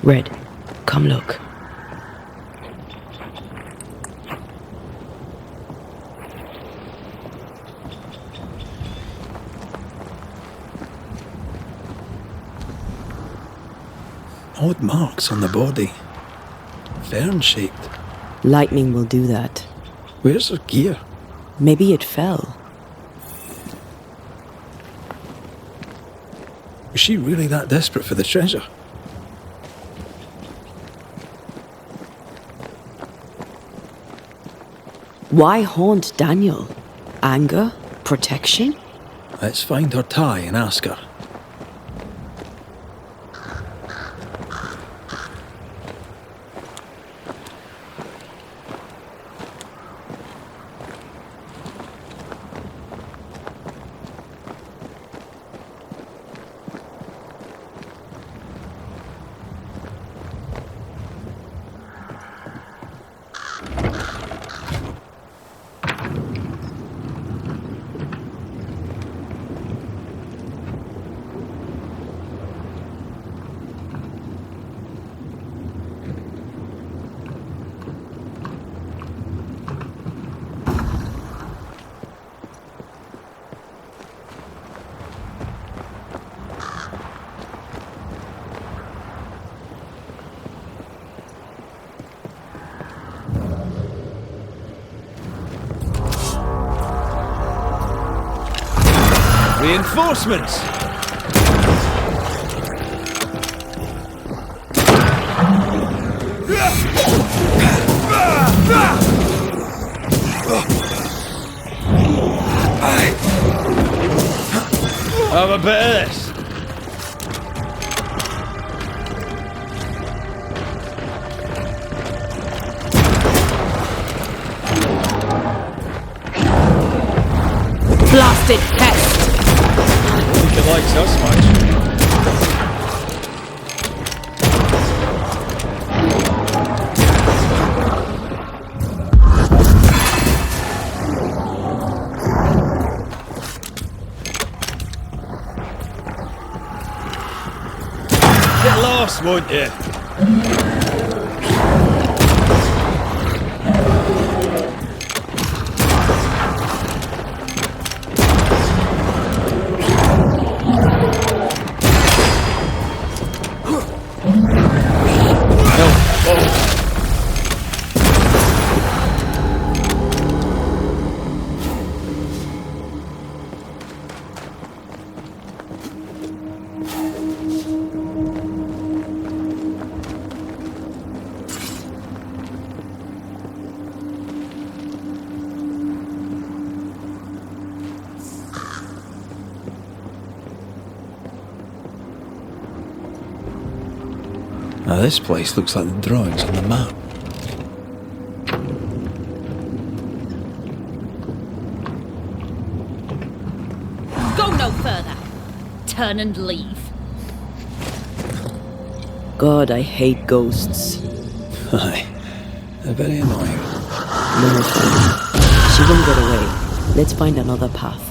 Speaker 10: Red, come look.
Speaker 1: Odd marks on the body. Fern-shaped.
Speaker 10: Lightning will do that.
Speaker 1: Where's her gear?
Speaker 10: Maybe it fell.
Speaker 1: Was she really that desperate for the treasure?
Speaker 10: Why haunt Daniel? Anger? Protection?
Speaker 1: Let's find her tie and ask her.
Speaker 8: Reinforcements! Have a bit of this.
Speaker 12: Blasted pest!
Speaker 8: I think it likes us much. Get lost, won't you?
Speaker 1: Now this place looks like the drawings on the map.
Speaker 12: Go no further. Turn and leave.
Speaker 10: God, I hate ghosts.
Speaker 1: Aye, they're very annoying.
Speaker 10: No, she won't get away. Let's find another path.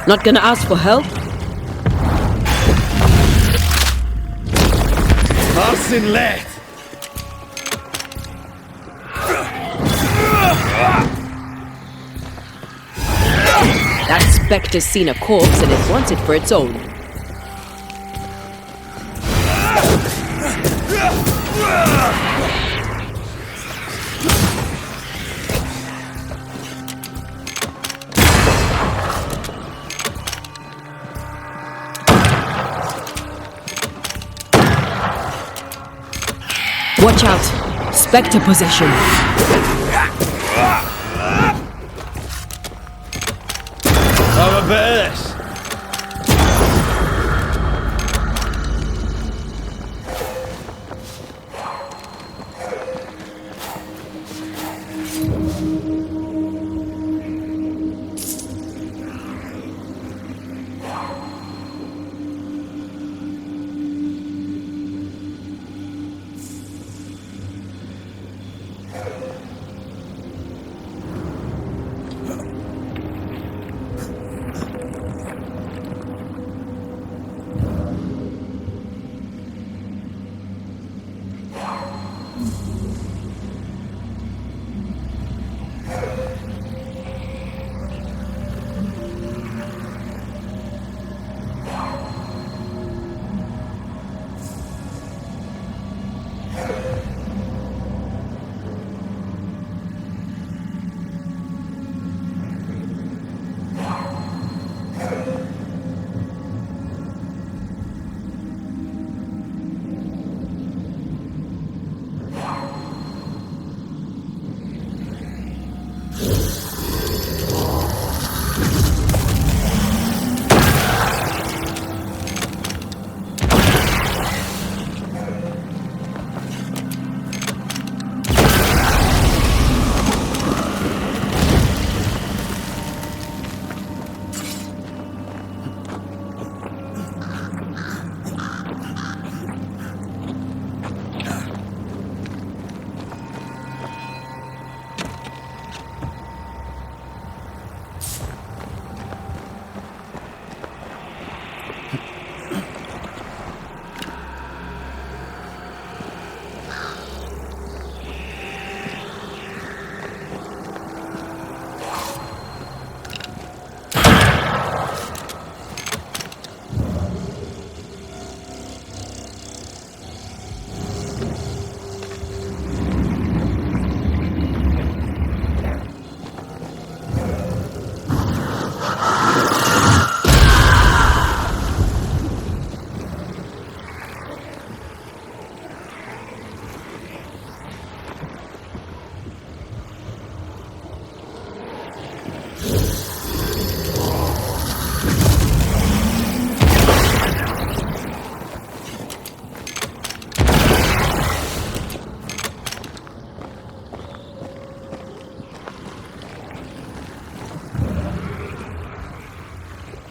Speaker 2: Not gonna ask for help?
Speaker 8: Marcin let!
Speaker 2: That spectre's seen a corpse and it wants it for its own. Watch out! Spectre possession!
Speaker 8: Have a bit of this!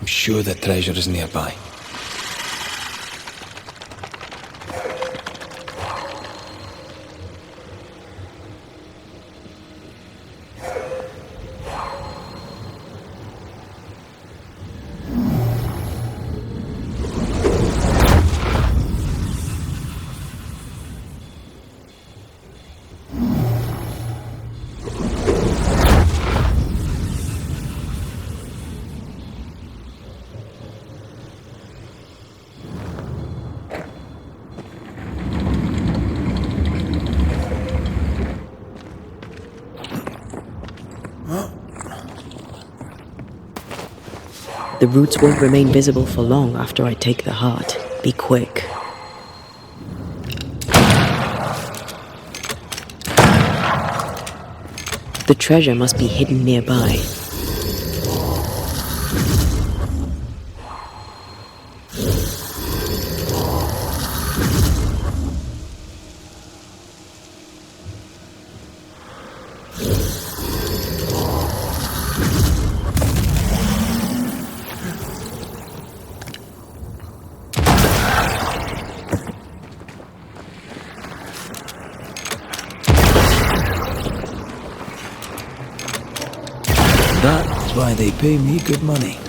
Speaker 1: I'm sure the treasure is nearby.
Speaker 10: The roots won't remain visible for long after I take the heart. Be quick. The treasure must be hidden nearby.
Speaker 1: why they pay me good money.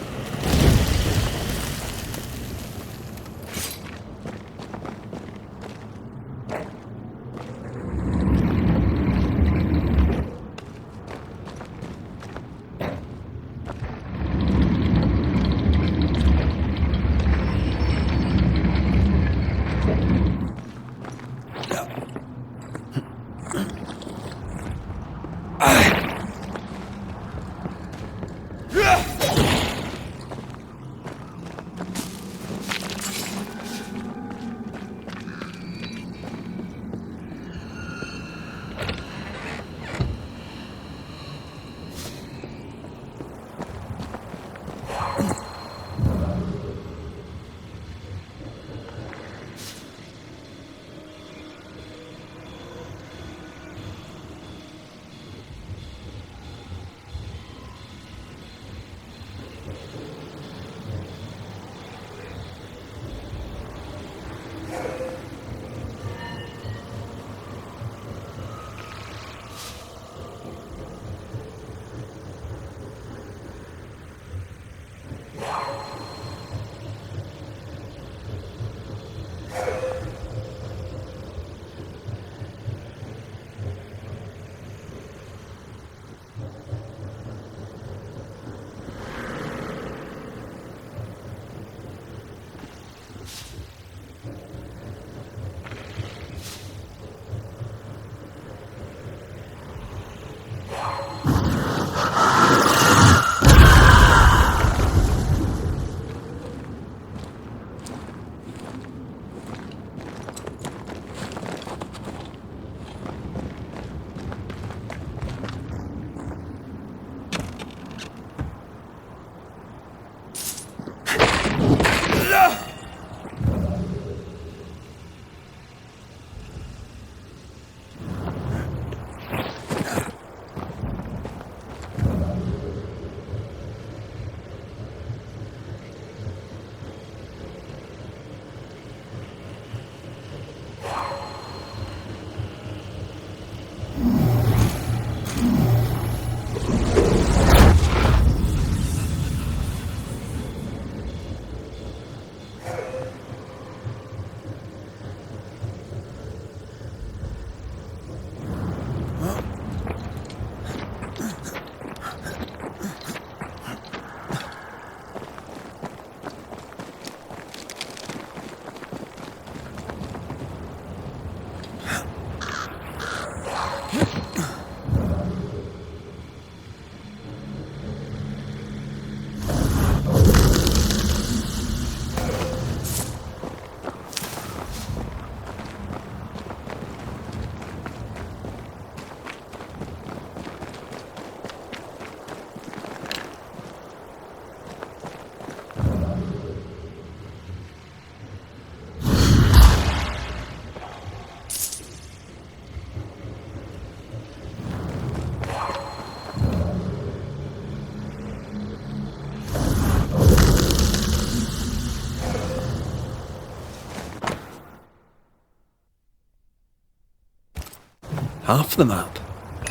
Speaker 1: Half the map.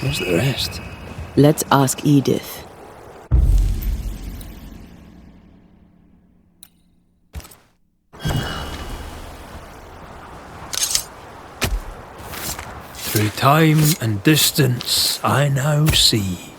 Speaker 1: Where's the rest?
Speaker 10: Let's ask Edith.
Speaker 1: Through time and distance, I now see.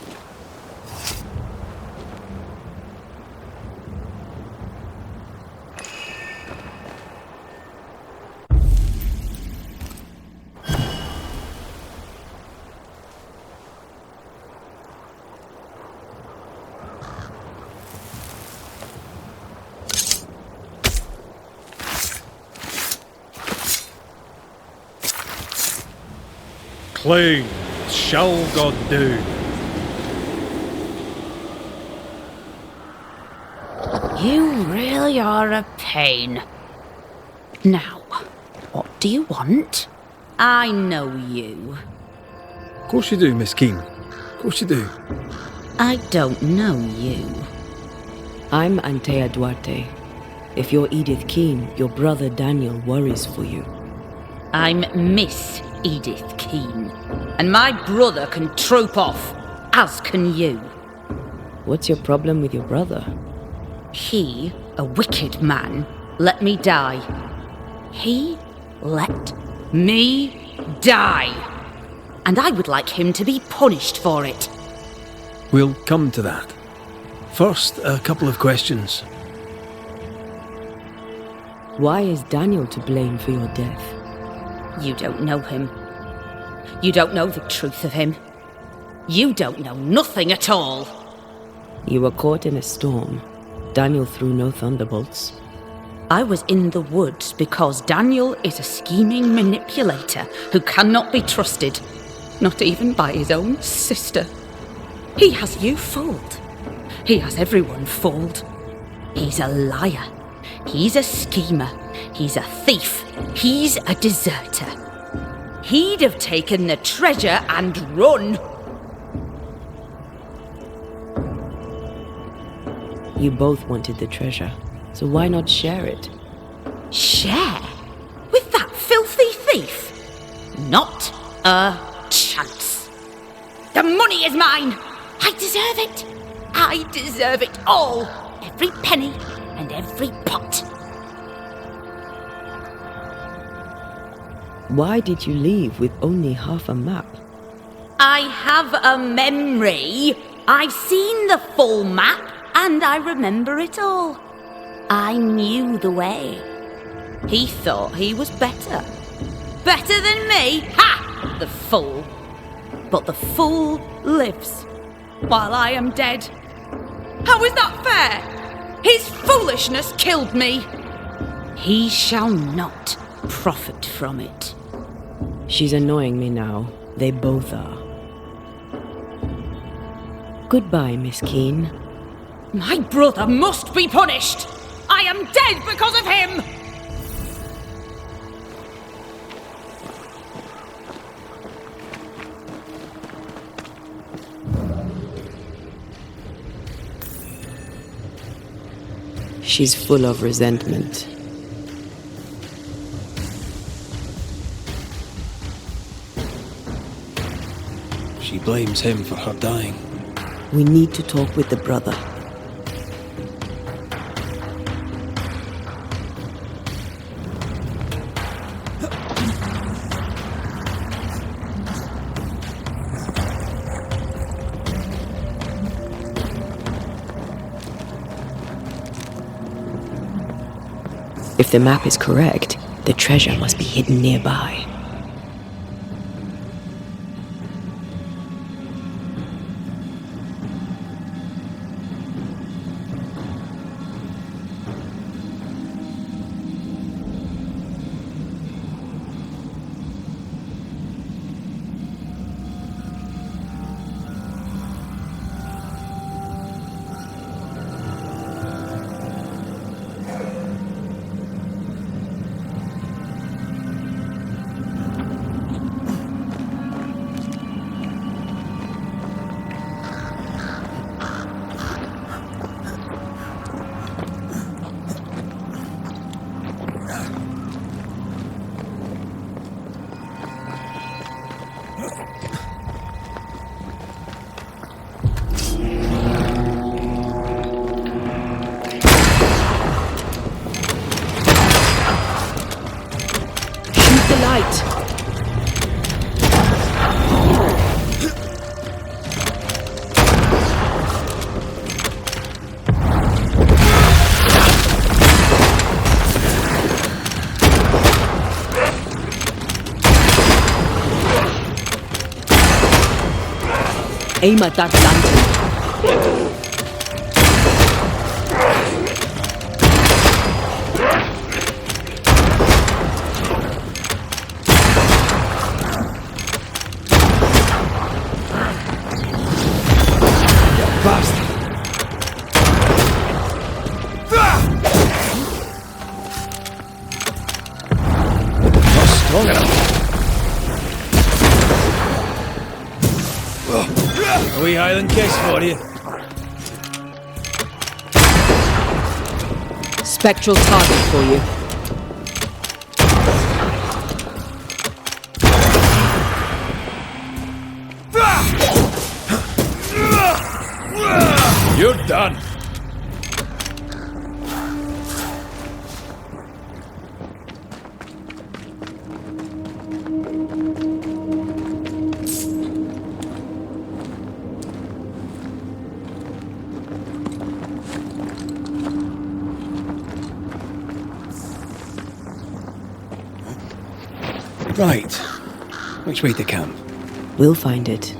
Speaker 8: Clean shall God do.
Speaker 12: You really are a pain. Now, what do you want? I know you.
Speaker 1: Of course you do, Miss Keene. Of course you do.
Speaker 12: I don't know you.
Speaker 2: I'm Antea Duarte. If you're Edith Keene, your brother Daniel worries for you.
Speaker 12: I'm Miss Edith Keene, and my brother can troop off, as can you.
Speaker 2: What's your problem with your brother?
Speaker 12: He, a wicked man, let me die. He let me die. And I would like him to be punished for it.
Speaker 1: We'll come to that. First, a couple of questions.
Speaker 2: Why is Daniel to blame for your death?
Speaker 12: You don't know him. You don't know the truth of him. You don't know nothing at all.
Speaker 2: You were caught in a storm. Daniel threw no thunderbolts.
Speaker 12: I was in the woods because Daniel is a scheming manipulator who cannot be trusted, not even by his own sister. He has you fooled. He has everyone fooled. He's a liar. He's a schemer. He's a thief. He's a deserter. He'd have taken the treasure and run.
Speaker 2: You both wanted the treasure, so why not share it?
Speaker 12: Share? With that filthy thief? Not a chance. The money is mine. I deserve it. I deserve it all. Every penny and every pot.
Speaker 2: Why did you leave with only half a map?
Speaker 12: I have a memory. I've seen the full map and I remember it all. I knew the way. He thought he was better. Better than me? Ha! The fool. But the fool lives while I am dead. How is that fair? His foolishness killed me. He shall not profit from it.
Speaker 2: She's annoying me now. They both are. Goodbye, Miss Keene.
Speaker 12: My brother must be punished. I am dead because of him.
Speaker 2: She's full of resentment.
Speaker 1: She blames him for her dying.
Speaker 2: We need to talk with the brother. If the map is correct, the treasure must be hidden nearby. Aim at that lantern.
Speaker 1: A wee Highland kiss for you.
Speaker 2: Spectral target for you.
Speaker 1: Right. Which way to camp?
Speaker 10: We'll find it.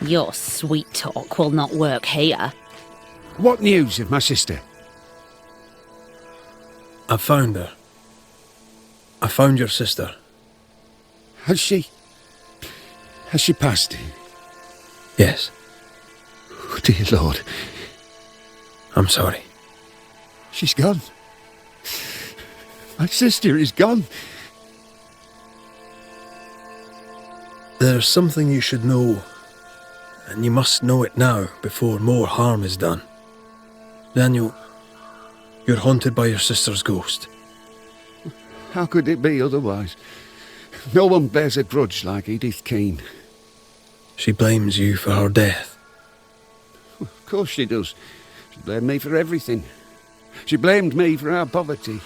Speaker 12: Your sweet talk will not work here.
Speaker 11: What news of my sister?
Speaker 1: I found her. I found your sister.
Speaker 11: Has she passed?
Speaker 1: Yes.
Speaker 11: Oh, dear Lord.
Speaker 1: I'm sorry.
Speaker 11: She's gone. My sister is gone.
Speaker 1: There's something you should know, and you must know it now before more harm is done. Daniel, you're haunted by your sister's ghost.
Speaker 11: How could it be otherwise? No one bears a grudge like Edith Keane.
Speaker 1: She blames you for her death.
Speaker 11: Of course she does. She blamed me for everything. She blamed me for our poverty.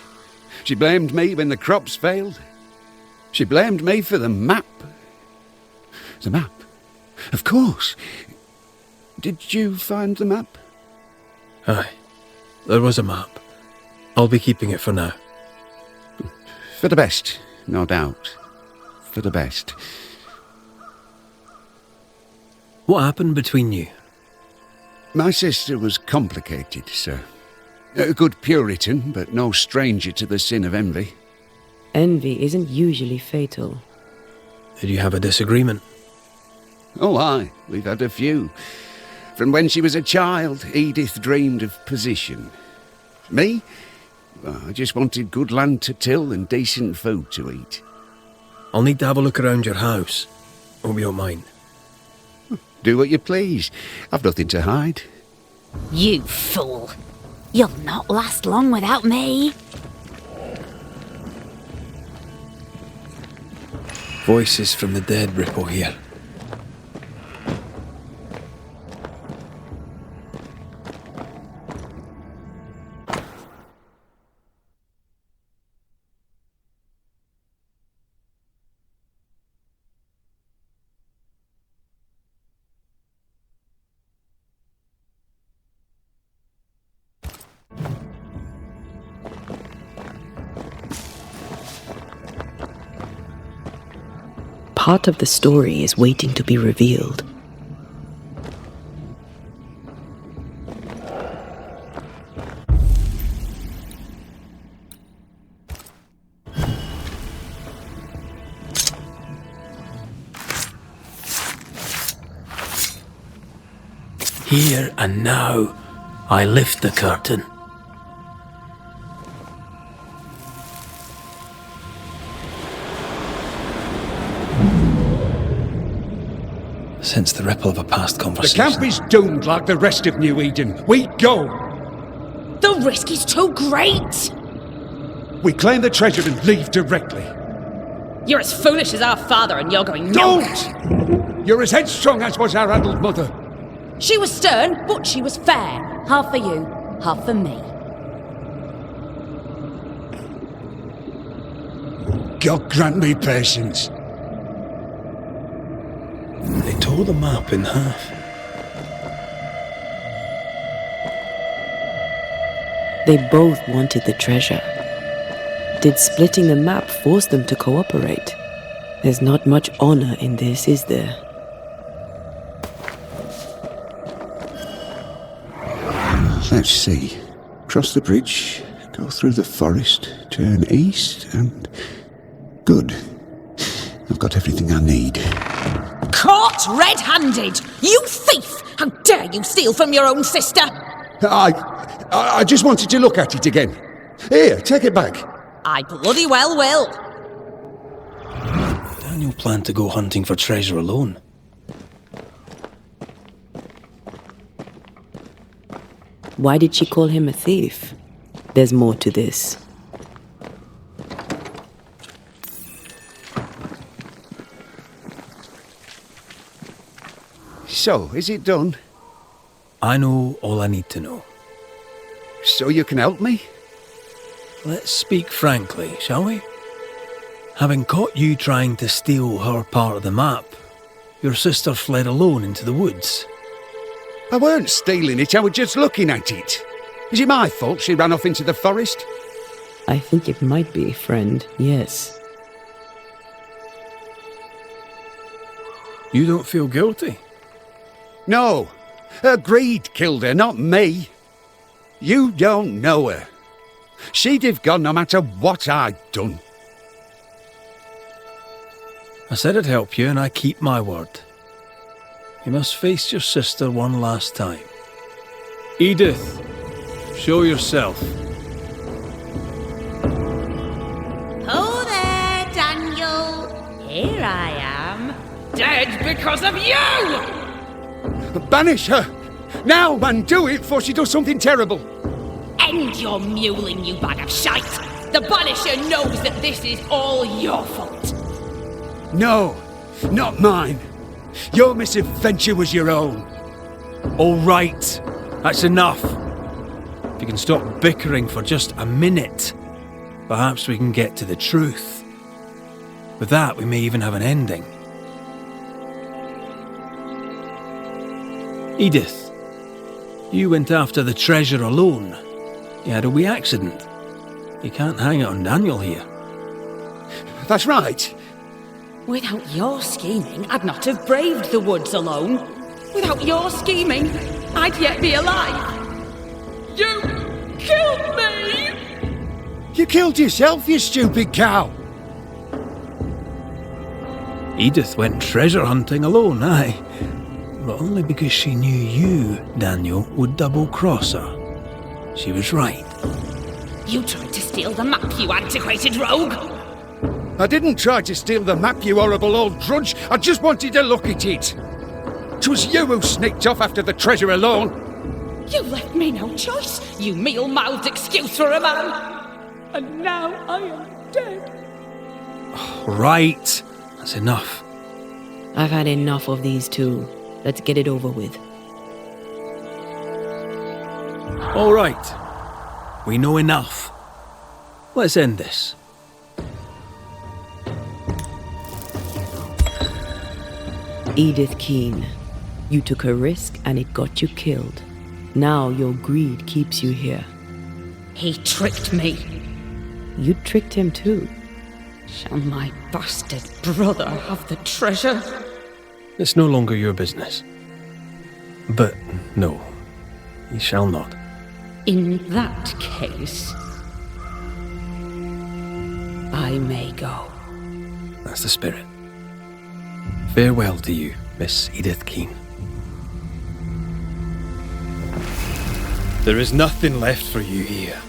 Speaker 11: She blamed me when the crops failed. She blamed me for the map. The map? Of course. Did you find the map?
Speaker 1: Aye. There was a map. I'll be keeping it for now.
Speaker 11: For the best, no doubt. For the best.
Speaker 1: What happened between you?
Speaker 11: My sister was complicated, sir. A good Puritan, but no stranger to the sin of envy.
Speaker 2: Envy isn't usually fatal.
Speaker 1: Did you have a disagreement?
Speaker 11: Oh, aye. We've had a few. From when she was a child, Edith dreamed of position. Me? Well, I just wanted good land to till and decent food to eat.
Speaker 1: I'll need to have a look around your house. Hope you don't mind.
Speaker 11: Do what you please. I've nothing to hide.
Speaker 12: You fool. You'll not last long without me.
Speaker 1: Voices from the dead ripple here.
Speaker 10: Part of the story is waiting to be revealed.
Speaker 1: Here and now, I lift the curtain. sense the ripple of a past
Speaker 11: The
Speaker 1: conversation.
Speaker 11: camp is doomed like the rest of New Eden. We go!
Speaker 12: The risk is too great!
Speaker 11: We claim the treasure and leave directly.
Speaker 12: You're as foolish as our father and you're going nowhere.
Speaker 11: Don't! You're as headstrong as was our addled mother.
Speaker 12: She was stern, but she was fair. Half for you, half for me.
Speaker 11: God grant me patience.
Speaker 1: They tore the map in half.
Speaker 10: They both wanted the treasure. Did splitting the map force them to cooperate? There's not much honor in this, is there?
Speaker 11: Let's see. Cross the bridge, go through the forest, turn east, and... Good. I've got everything I need.
Speaker 12: Caught red-handed! You thief! How dare you steal from your own sister?
Speaker 11: I just wanted to look at it again. Here, take it back.
Speaker 12: I bloody well will.
Speaker 1: Daniel planned to go hunting for treasure alone.
Speaker 10: Why did she call him a thief? There's more to this.
Speaker 11: So, is it done?
Speaker 1: I know all I need to know.
Speaker 11: So you can help me?
Speaker 1: Let's speak frankly, shall we? Having caught you trying to steal her part of the map, your sister fled alone into the woods.
Speaker 11: I weren't stealing it, I was just looking at it. Is it my fault she ran off into the forest?
Speaker 10: I think it might be, friend, yes.
Speaker 1: You don't feel guilty?
Speaker 11: No. Her greed killed her, not me. You don't know her. She'd have gone no matter what I'd done.
Speaker 1: I said I'd help you, and I keep my word. You must face your sister one last time. Edith, show yourself.
Speaker 12: Oh there, Daniel. Here I am. Dead because of you!
Speaker 11: Banish her! Now, man, do it before she does something terrible.
Speaker 12: End your mewling, you bag of shite! The Banisher knows that this is all your fault.
Speaker 11: No, not mine. Your misadventure was your own.
Speaker 1: All right, that's enough. If you can stop bickering for just a minute, perhaps we can get to the truth. With that, we may even have an ending. Edith, you went after the treasure alone. You had a wee accident. You can't hang it on Daniel here.
Speaker 11: That's right.
Speaker 12: Without your scheming, I'd not have braved the woods alone. Without your scheming, I'd yet be alive. You killed me!
Speaker 11: You killed yourself, you stupid cow!
Speaker 1: Edith went treasure hunting alone, aye. But only because she knew you, Daniel, would double-cross her. She was right.
Speaker 12: You tried to steal the map, you antiquated rogue!
Speaker 11: I didn't try to steal the map, you horrible old drudge. I just wanted to look at it. 'Twas you who sneaked off after the treasure alone.
Speaker 12: You left me no choice, you meal-mouthed excuse for a man. And now I am dead.
Speaker 1: Right. That's enough.
Speaker 10: I've had enough of these two. Let's get it over with.
Speaker 1: All right. We know enough. Let's end this.
Speaker 10: Edith Keene, you took a risk and it got you killed. Now your greed keeps you here.
Speaker 12: He tricked me.
Speaker 10: You tricked him too.
Speaker 12: Shall my bastard brother have the treasure?
Speaker 1: It's no longer your business. But no, he shall not.
Speaker 12: In that case, I may go.
Speaker 1: That's the spirit. Farewell to you, Miss Edith Keene. There is nothing left for you here.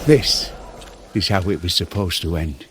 Speaker 11: This is how it was supposed to end.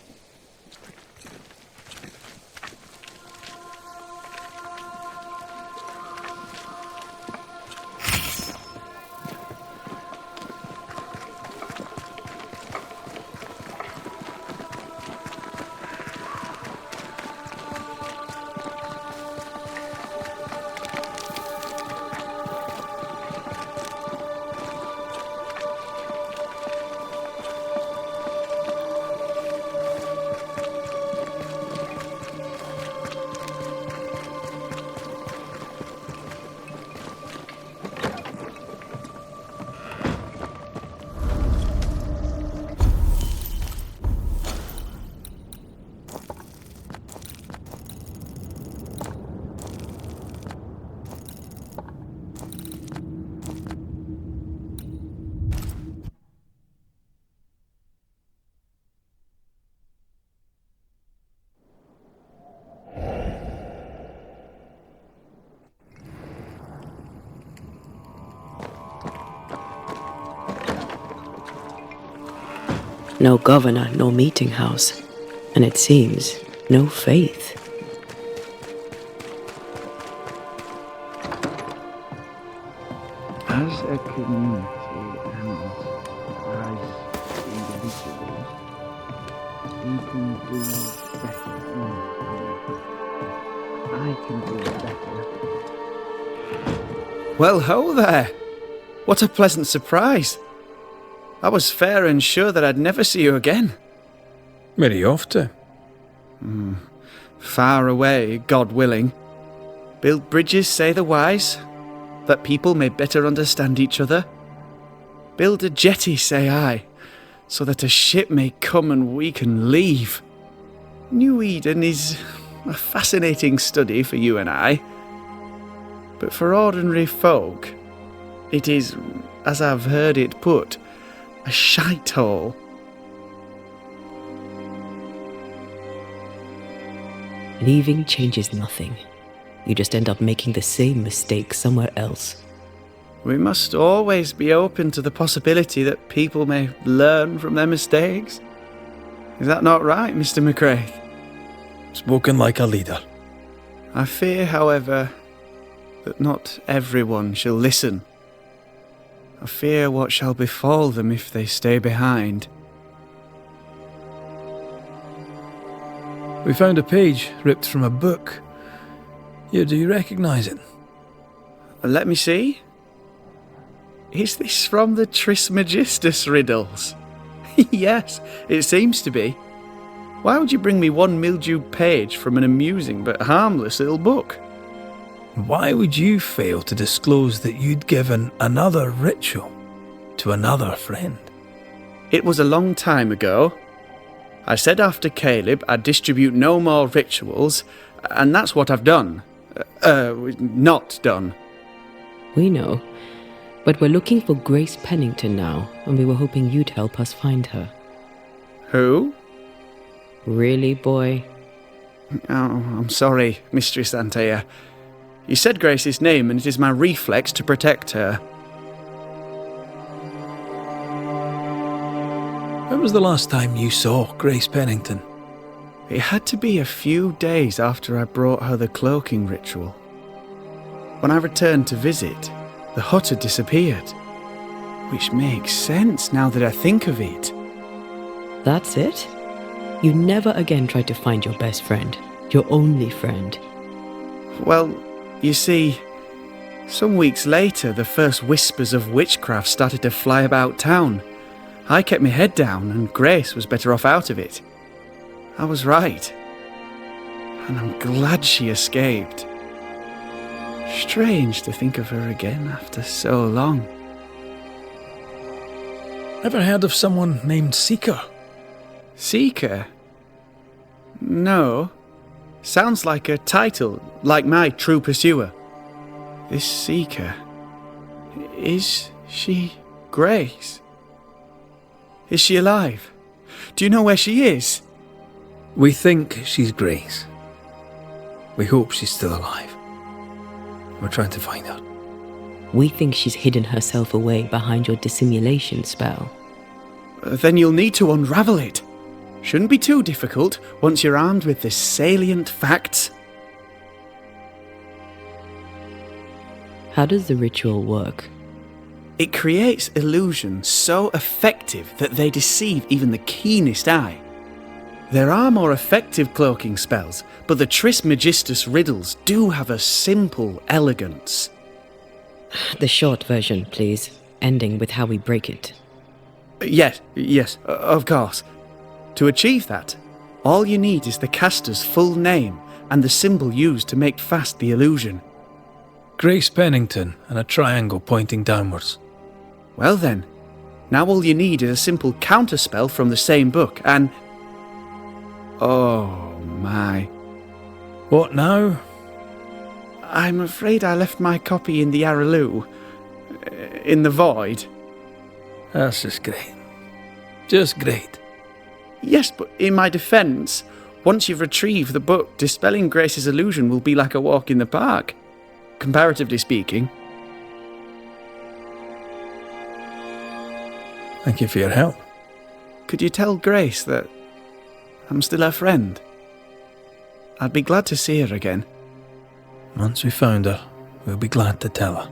Speaker 10: No governor, no meeting house, and it seems no faith.
Speaker 11: As a community and as individuals, we can do better. I can do better.
Speaker 7: Well, ho there! What a pleasant surprise! I was fair and sure that I'd never see you again.
Speaker 1: Where are you off to?
Speaker 7: Far away, God willing. Build bridges, say the wise, that people may better understand each other. Build a jetty, say I, so that a ship may come and we can leave. New Eden is a fascinating study for you and I. But for ordinary folk, it is, as I've heard it put, a shite hole.
Speaker 2: Leaving changes nothing. You just end up making the same mistake somewhere else.
Speaker 7: We must always be open to the possibility that people may learn from their mistakes. Is that not right, Mr. McCrae?
Speaker 1: Spoken like a leader.
Speaker 7: I fear, however, that not everyone shall listen. I fear what shall befall them if they stay behind.
Speaker 1: We found a page ripped from a book. Here, do you recognise it?
Speaker 7: Let me see. Is this from the Trismegistus riddles? Yes, it seems to be. Why would you bring me one mildewed page from an amusing but harmless little book?
Speaker 1: Why would you fail to disclose that you'd given another ritual to another friend?
Speaker 7: It was a long time ago. I said after Caleb I'd distribute no more rituals, and that's what I've done. Not done.
Speaker 2: We know. But we're looking for Grace Pennington now, and we were hoping you'd help us find her.
Speaker 7: Who?
Speaker 2: Really, boy?
Speaker 7: Oh, I'm sorry, Mistress Antea. You said Grace's name, and it is my reflex to protect her.
Speaker 1: When was the last time you saw Grace Pennington?
Speaker 7: It had to be a few days after I brought her the cloaking ritual. When I returned to visit, the hut had disappeared. Which makes sense now that I think of it.
Speaker 2: That's it? You never again tried to find your best friend, your only friend.
Speaker 7: Well, you see, some weeks later, the first whispers of witchcraft started to fly about town. I kept my head down, and Grace was better off out of it. I was right. And I'm glad she escaped. Strange to think of her again after so long.
Speaker 1: Ever heard of someone named Seeker?
Speaker 7: Seeker? No. Sounds like a title, like my True Pursuer. This Seeker... Is she Grace? Is she alive? Do you know where she is?
Speaker 1: We think she's Grace. We hope she's still alive. We're trying to find her.
Speaker 2: We think she's hidden herself away behind your dissimulation spell.
Speaker 7: then you'll need to unravel it. Shouldn't be too difficult once you're armed with the salient facts.
Speaker 2: How does the ritual work?
Speaker 7: It creates illusions so effective that they deceive even the keenest eye. There are more effective cloaking spells, but the Trismegistus riddles do have a simple elegance.
Speaker 2: The short version, please, ending with how we break it.
Speaker 7: Yes, of course. To achieve that, all you need is the caster's full name and the symbol used to make fast the illusion.
Speaker 1: Grace Pennington and a triangle pointing downwards.
Speaker 7: Well then, now all you need is a simple counterspell from the same book and... Oh my.
Speaker 1: What now?
Speaker 7: I'm afraid I left my copy in the Araloo. In the void.
Speaker 1: That's just great. Just great.
Speaker 7: Yes, but in my defence, once you've retrieved the book, dispelling Grace's illusion will be like a walk in the park. Comparatively speaking.
Speaker 1: Thank you for your help.
Speaker 7: Could you tell Grace that I'm still her friend? I'd be glad to see her again.
Speaker 1: Once we found her, we'll be glad to tell her.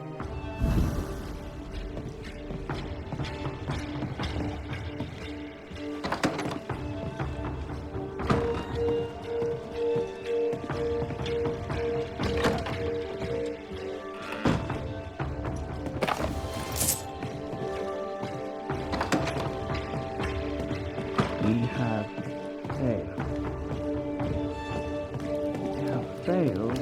Speaker 7: We have failed.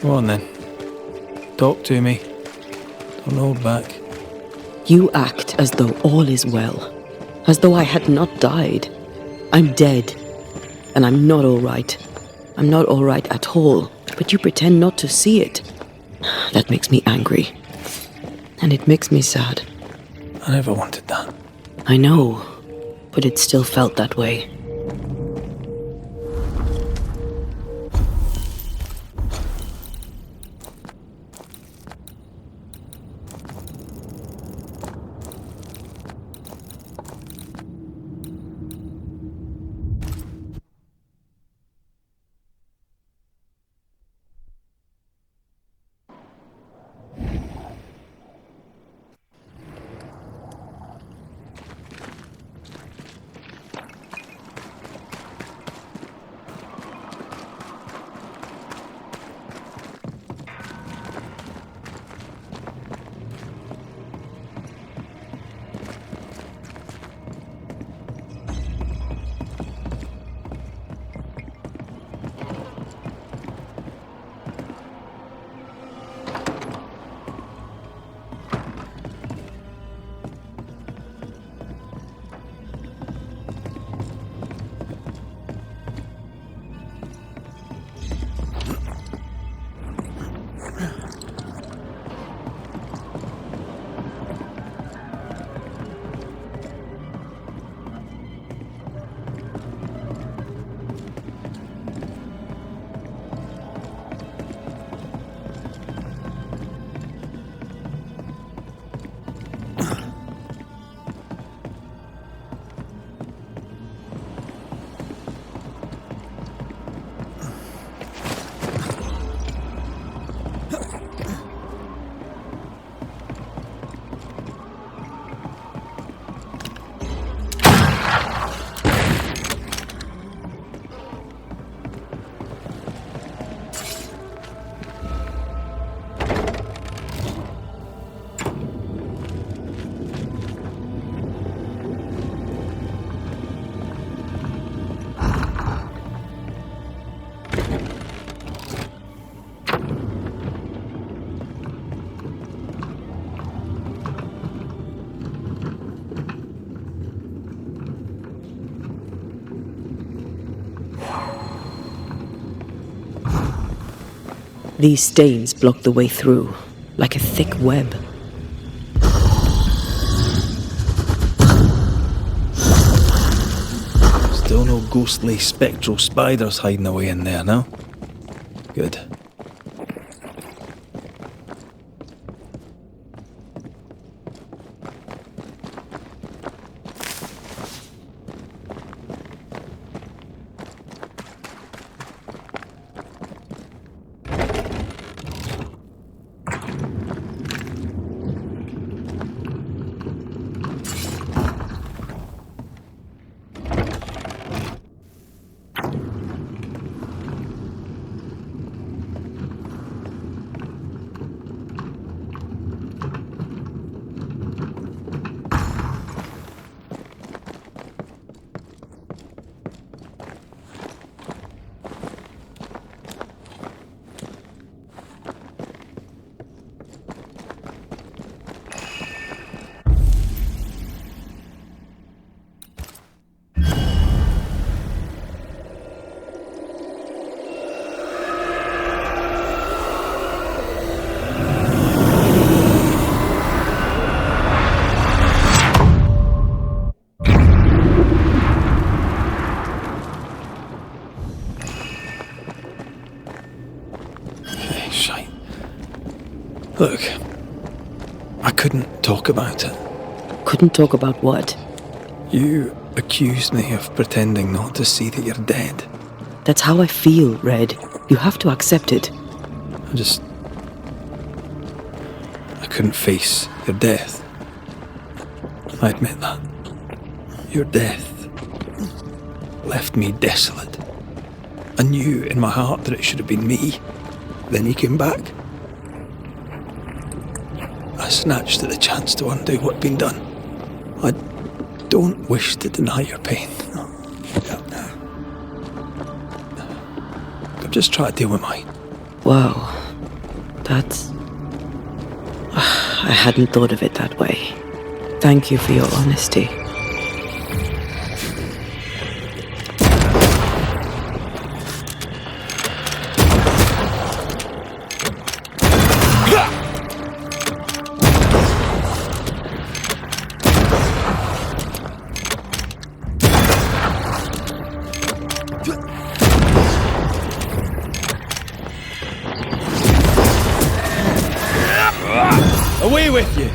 Speaker 1: Go on then. Talk to me. Don't hold back.
Speaker 10: You act as though all is well, as though I had not died. I'm dead, and I'm not all right. I'm not all right at all, but you pretend not to see it. That makes me angry, and it makes me sad.
Speaker 1: I never wanted that.
Speaker 10: I know, but it still felt that way. These stains block the way through, like a thick web.
Speaker 1: Still no ghostly spectral spiders hiding away in there, no? Good. Look, I couldn't talk about it.
Speaker 10: Couldn't talk about what?
Speaker 1: You accused me of pretending not to see that you're dead.
Speaker 10: That's how I feel, Red. You have to accept it.
Speaker 1: I couldn't face your death. I admit that. Your death left me desolate. I knew in my heart that it should have been me. Then he came back. I snatched at the chance to undo what'd been done. I don't wish to deny your pain. I've just tried to deal with mine.
Speaker 10: Wow. That's... I hadn't thought of it that way. Thank you for your honesty.
Speaker 1: Away with you!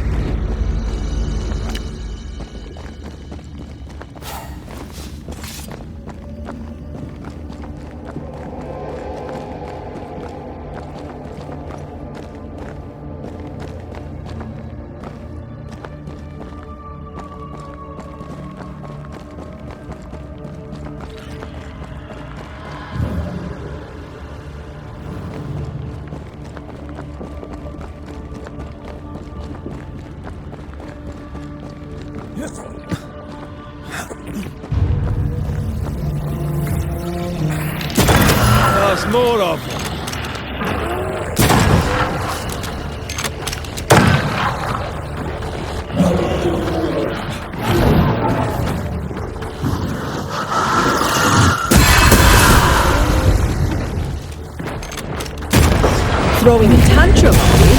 Speaker 1: There's more of them.
Speaker 5: Throwing a tantrum, are you?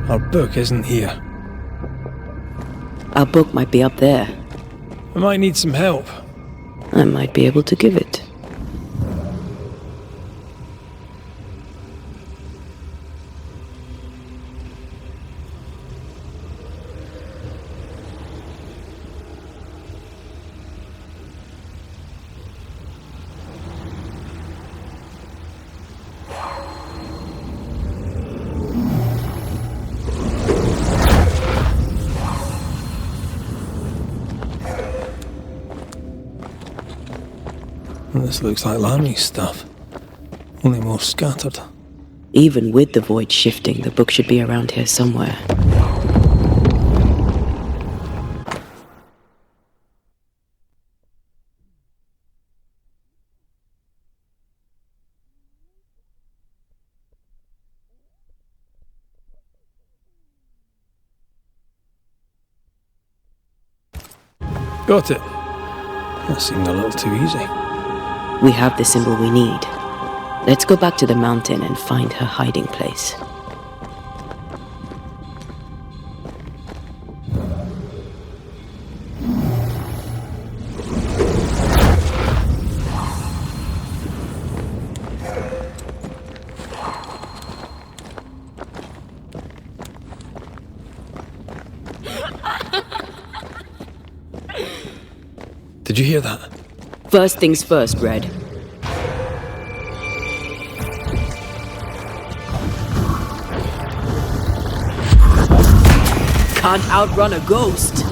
Speaker 1: Our book isn't here.
Speaker 10: Our book might be up there.
Speaker 1: I might need some help.
Speaker 10: I might be able to give it.
Speaker 1: This looks like Lami's stuff, only more scattered.
Speaker 10: Even with the void shifting, the book should be around here somewhere.
Speaker 1: Got it. That seemed a little too easy.
Speaker 10: We have the symbol we need. Let's go back to the mountain and find her hiding place.
Speaker 1: Did you hear that?
Speaker 10: First things first, Red. Can't outrun a ghost.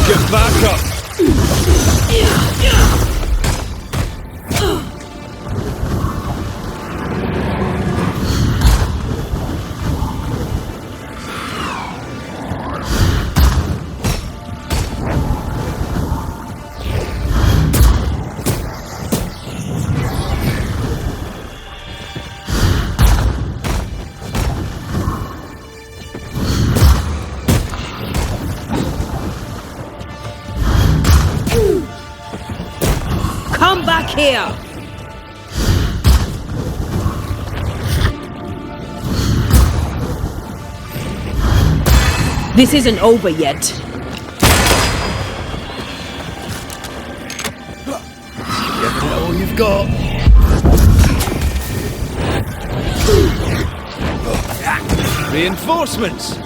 Speaker 8: Get back up!
Speaker 10: Come back here! This isn't over yet.
Speaker 8: Get all you've got. Reinforcements!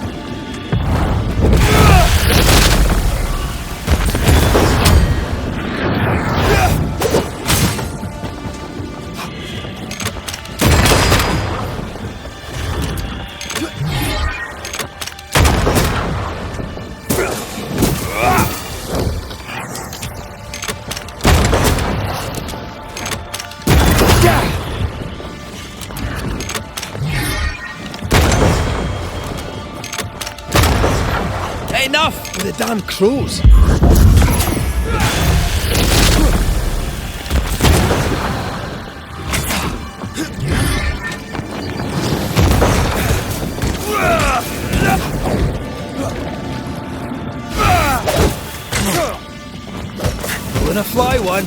Speaker 1: Enough with the damn crows! Gonna fly one.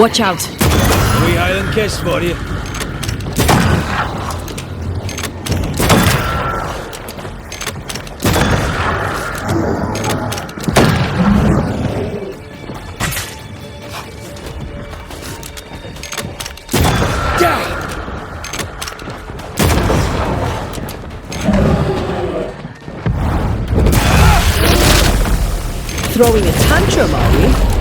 Speaker 2: Watch out!
Speaker 1: A wee Highland kiss for you.
Speaker 2: Throwing a tantrum, are we?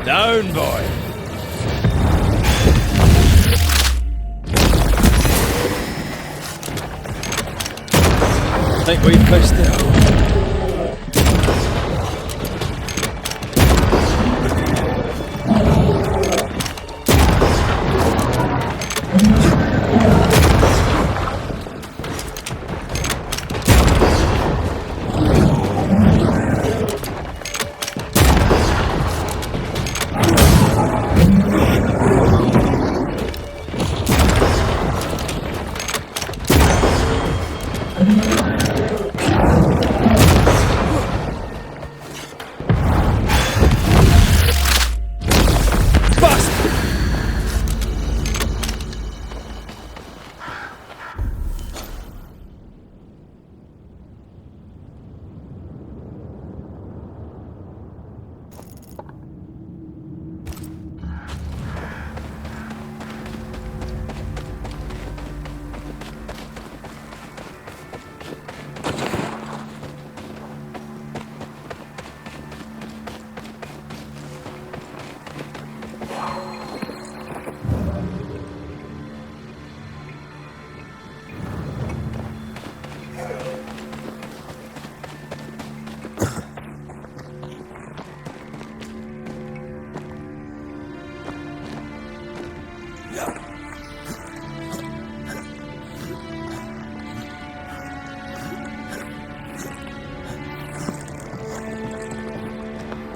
Speaker 1: Down, boy. I think we've missed it.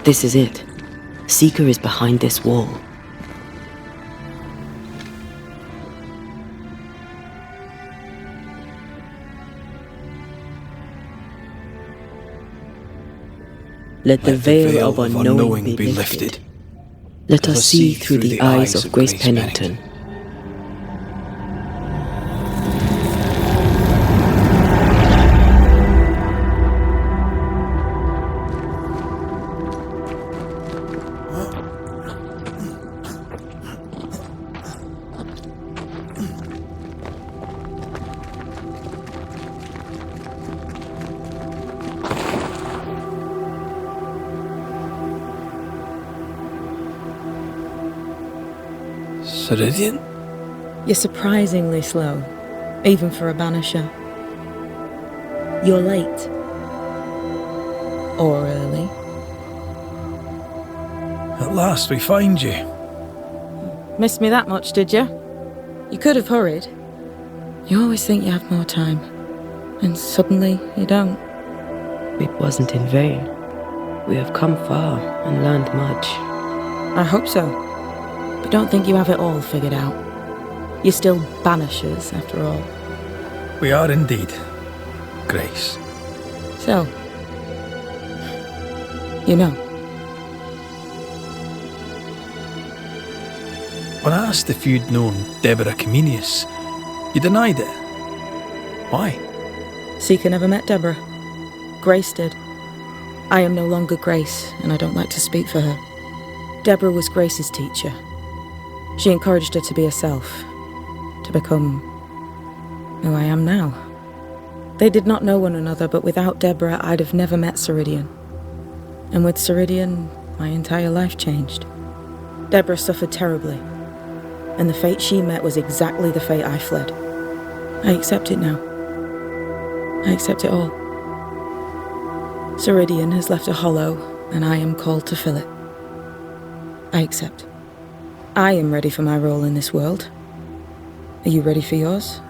Speaker 10: This is it. Seeker is behind this wall. Let the veil of unknowing be lifted. Let us see through the eyes of Grace Pennington.
Speaker 1: Ceridian?
Speaker 13: You're surprisingly slow, even for a Banisher. You're late. Or early.
Speaker 1: At last we find you.
Speaker 13: Missed me that much, did you? You could have hurried. You always think you have more time, and suddenly you don't.
Speaker 10: It wasn't in vain. We have come far and learned much.
Speaker 13: I hope so. But don't think you have it all figured out. You're still Banishers, after all.
Speaker 1: We are indeed, Grace.
Speaker 13: So, you know.
Speaker 1: When I asked if you'd known Deborah Comenius, you denied it. Why?
Speaker 13: Seeker never met Deborah. Grace did. I am no longer Grace, and I don't like to speak for her. Deborah was Grace's teacher. She encouraged her to be herself, to become who I am now. They did not know one another, but without Deborah, I'd have never met Ceridian. And with Ceridian, my entire life changed. Deborah suffered terribly, and the fate she met was exactly the fate I fled. I accept it now. I accept it all. Ceridian has left a hollow, and I am called to fill it. I accept. I am ready for my role in this world. Are you ready for yours?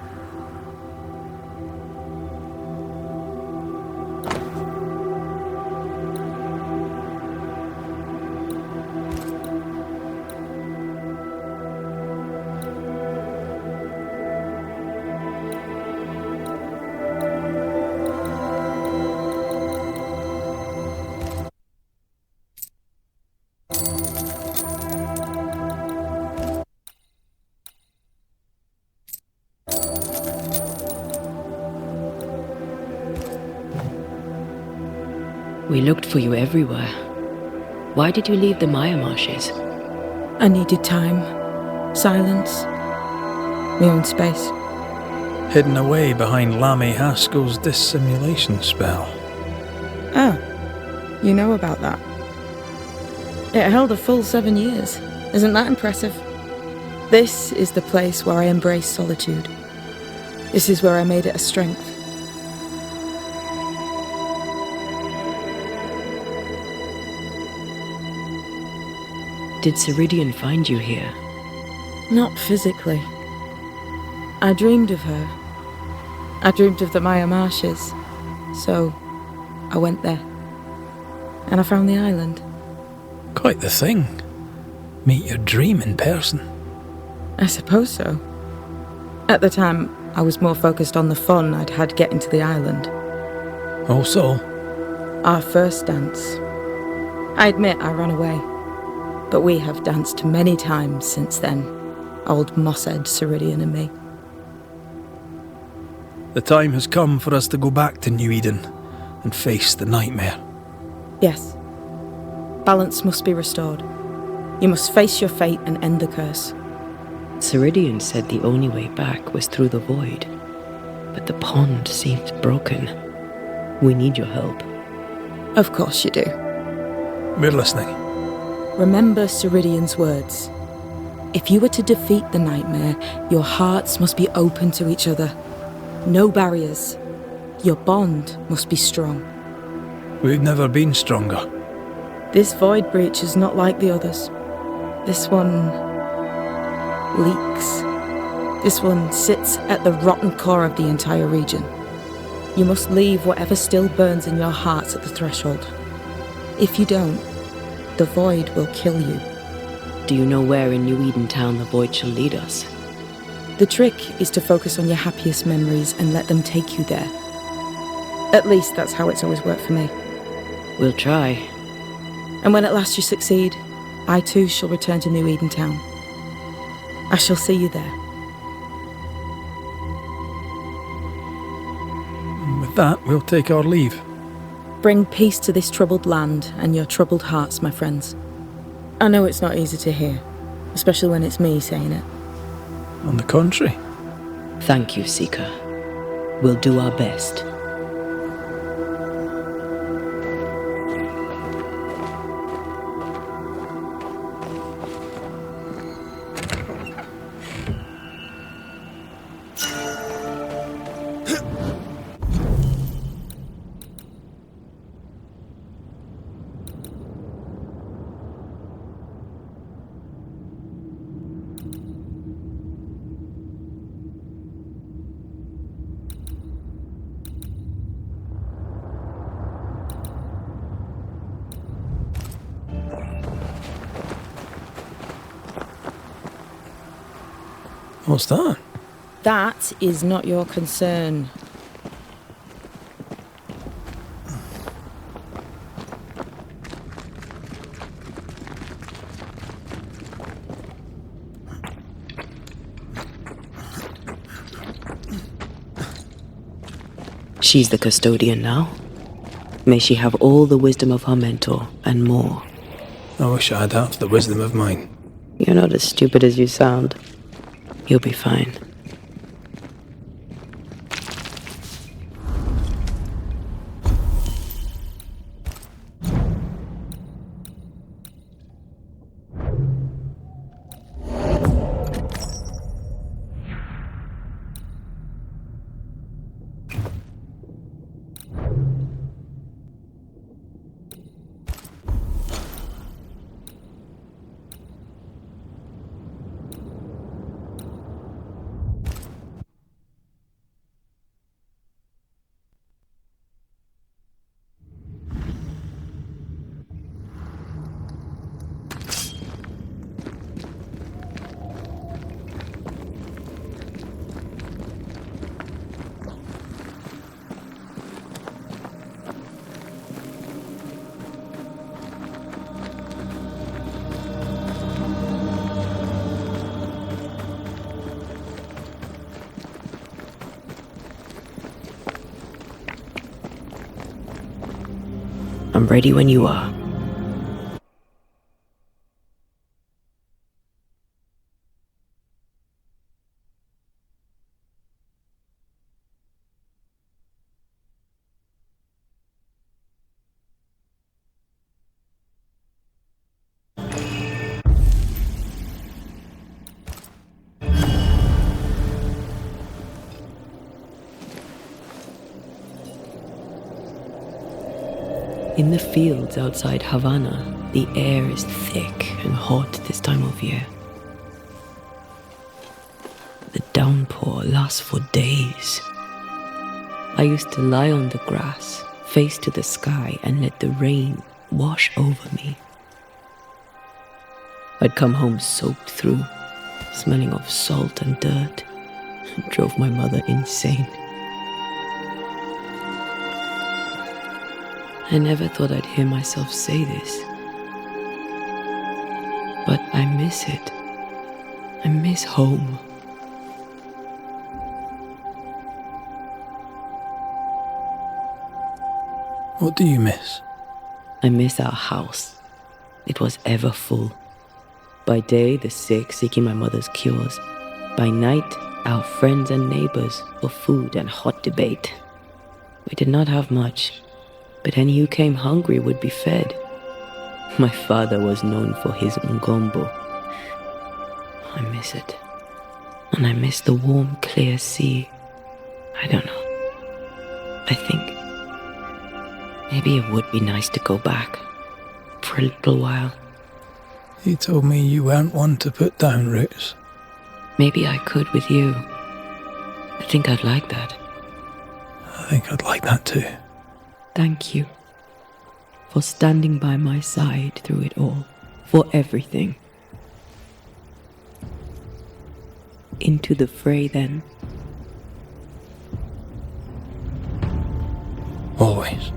Speaker 2: We looked for you everywhere. Why did you leave the Maya marshes?
Speaker 13: I needed time, silence, my own space.
Speaker 1: Hidden away behind Lammy Haskell's dissimulation spell.
Speaker 13: Oh, you know about that. It held a full 7 years. Isn't that impressive? This is the place where I embrace solitude. This is where I made it a strength.
Speaker 2: Did Ceridian find you here?
Speaker 13: Not physically. I dreamed of her. I dreamed of the Maya marshes. So, I went there. And I found the island.
Speaker 1: Quite the thing. Meet your dream in person.
Speaker 13: I suppose so. At the time, I was more focused on the fun I'd had getting to the island.
Speaker 1: Also?
Speaker 13: Our first dance. I admit I ran away. But we have danced many times since then. Old Mosshead, Ceridian and me.
Speaker 1: The time has come for us to go back to New Eden and face the nightmare.
Speaker 13: Yes. Balance must be restored. You must face your fate and end the curse.
Speaker 2: Ceridian said the only way back was through the void. But the pond seems broken. We need your help.
Speaker 13: Of course you do.
Speaker 1: We're listening.
Speaker 13: Remember Ceridian's words. If you were to defeat the nightmare, your hearts must be open to each other. No barriers. Your bond must be strong.
Speaker 1: We've never been stronger.
Speaker 13: This void breach is not like the others. This one leaks. This one sits at the rotten core of the entire region. You must leave whatever still burns in your hearts at the threshold. If you don't, the void will kill you.
Speaker 2: Do you know where in New Eden Town the void shall lead us?
Speaker 13: The trick is to focus on your happiest memories and let them take you there. At least that's how it's always worked for me.
Speaker 2: We'll try.
Speaker 13: And when at last you succeed, I too shall return to New Eden Town. I shall see you there.
Speaker 1: And with that, we'll take our leave.
Speaker 13: Bring peace to this troubled land and your troubled hearts, my friends. I know it's not easy to hear, especially when it's me saying it.
Speaker 1: On the contrary.
Speaker 2: Thank you, Seeker. We'll do our best.
Speaker 1: What's that?
Speaker 13: That is not your concern.
Speaker 10: She's the custodian now. May she have all the wisdom of her mentor and more.
Speaker 1: I wish I had half the wisdom of mine.
Speaker 10: You're not as stupid as you sound. You'll be fine. I'm ready when you are. In the fields outside Havana, the air is thick and hot this time of year. The downpour lasts for days. I used to lie on the grass, face to the sky, and let the rain wash over me. I'd come home soaked through, smelling of salt and dirt. It drove my mother insane. I never thought I'd hear myself say this. But I miss it. I miss home.
Speaker 1: What do you miss?
Speaker 10: I miss our house. It was ever full. By day, the sick seeking my mother's cures. By night, our friends and neighbors for food and hot debate. We did not have much, but any who came hungry would be fed. My father was known for his ngombo. I miss it. And I miss the warm, clear sea. I don't know. I think maybe it would be nice to go back for a little while.
Speaker 1: You told me you weren't one to put down roots.
Speaker 10: Maybe I could with you. I think I'd like that.
Speaker 1: I think I'd like that too.
Speaker 10: Thank you for standing by my side through it all, for everything. Into the fray then.
Speaker 1: Always.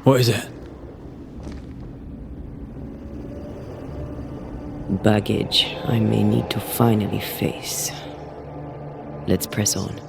Speaker 1: What is it?
Speaker 10: Baggage I may need to finally face. Let's press on.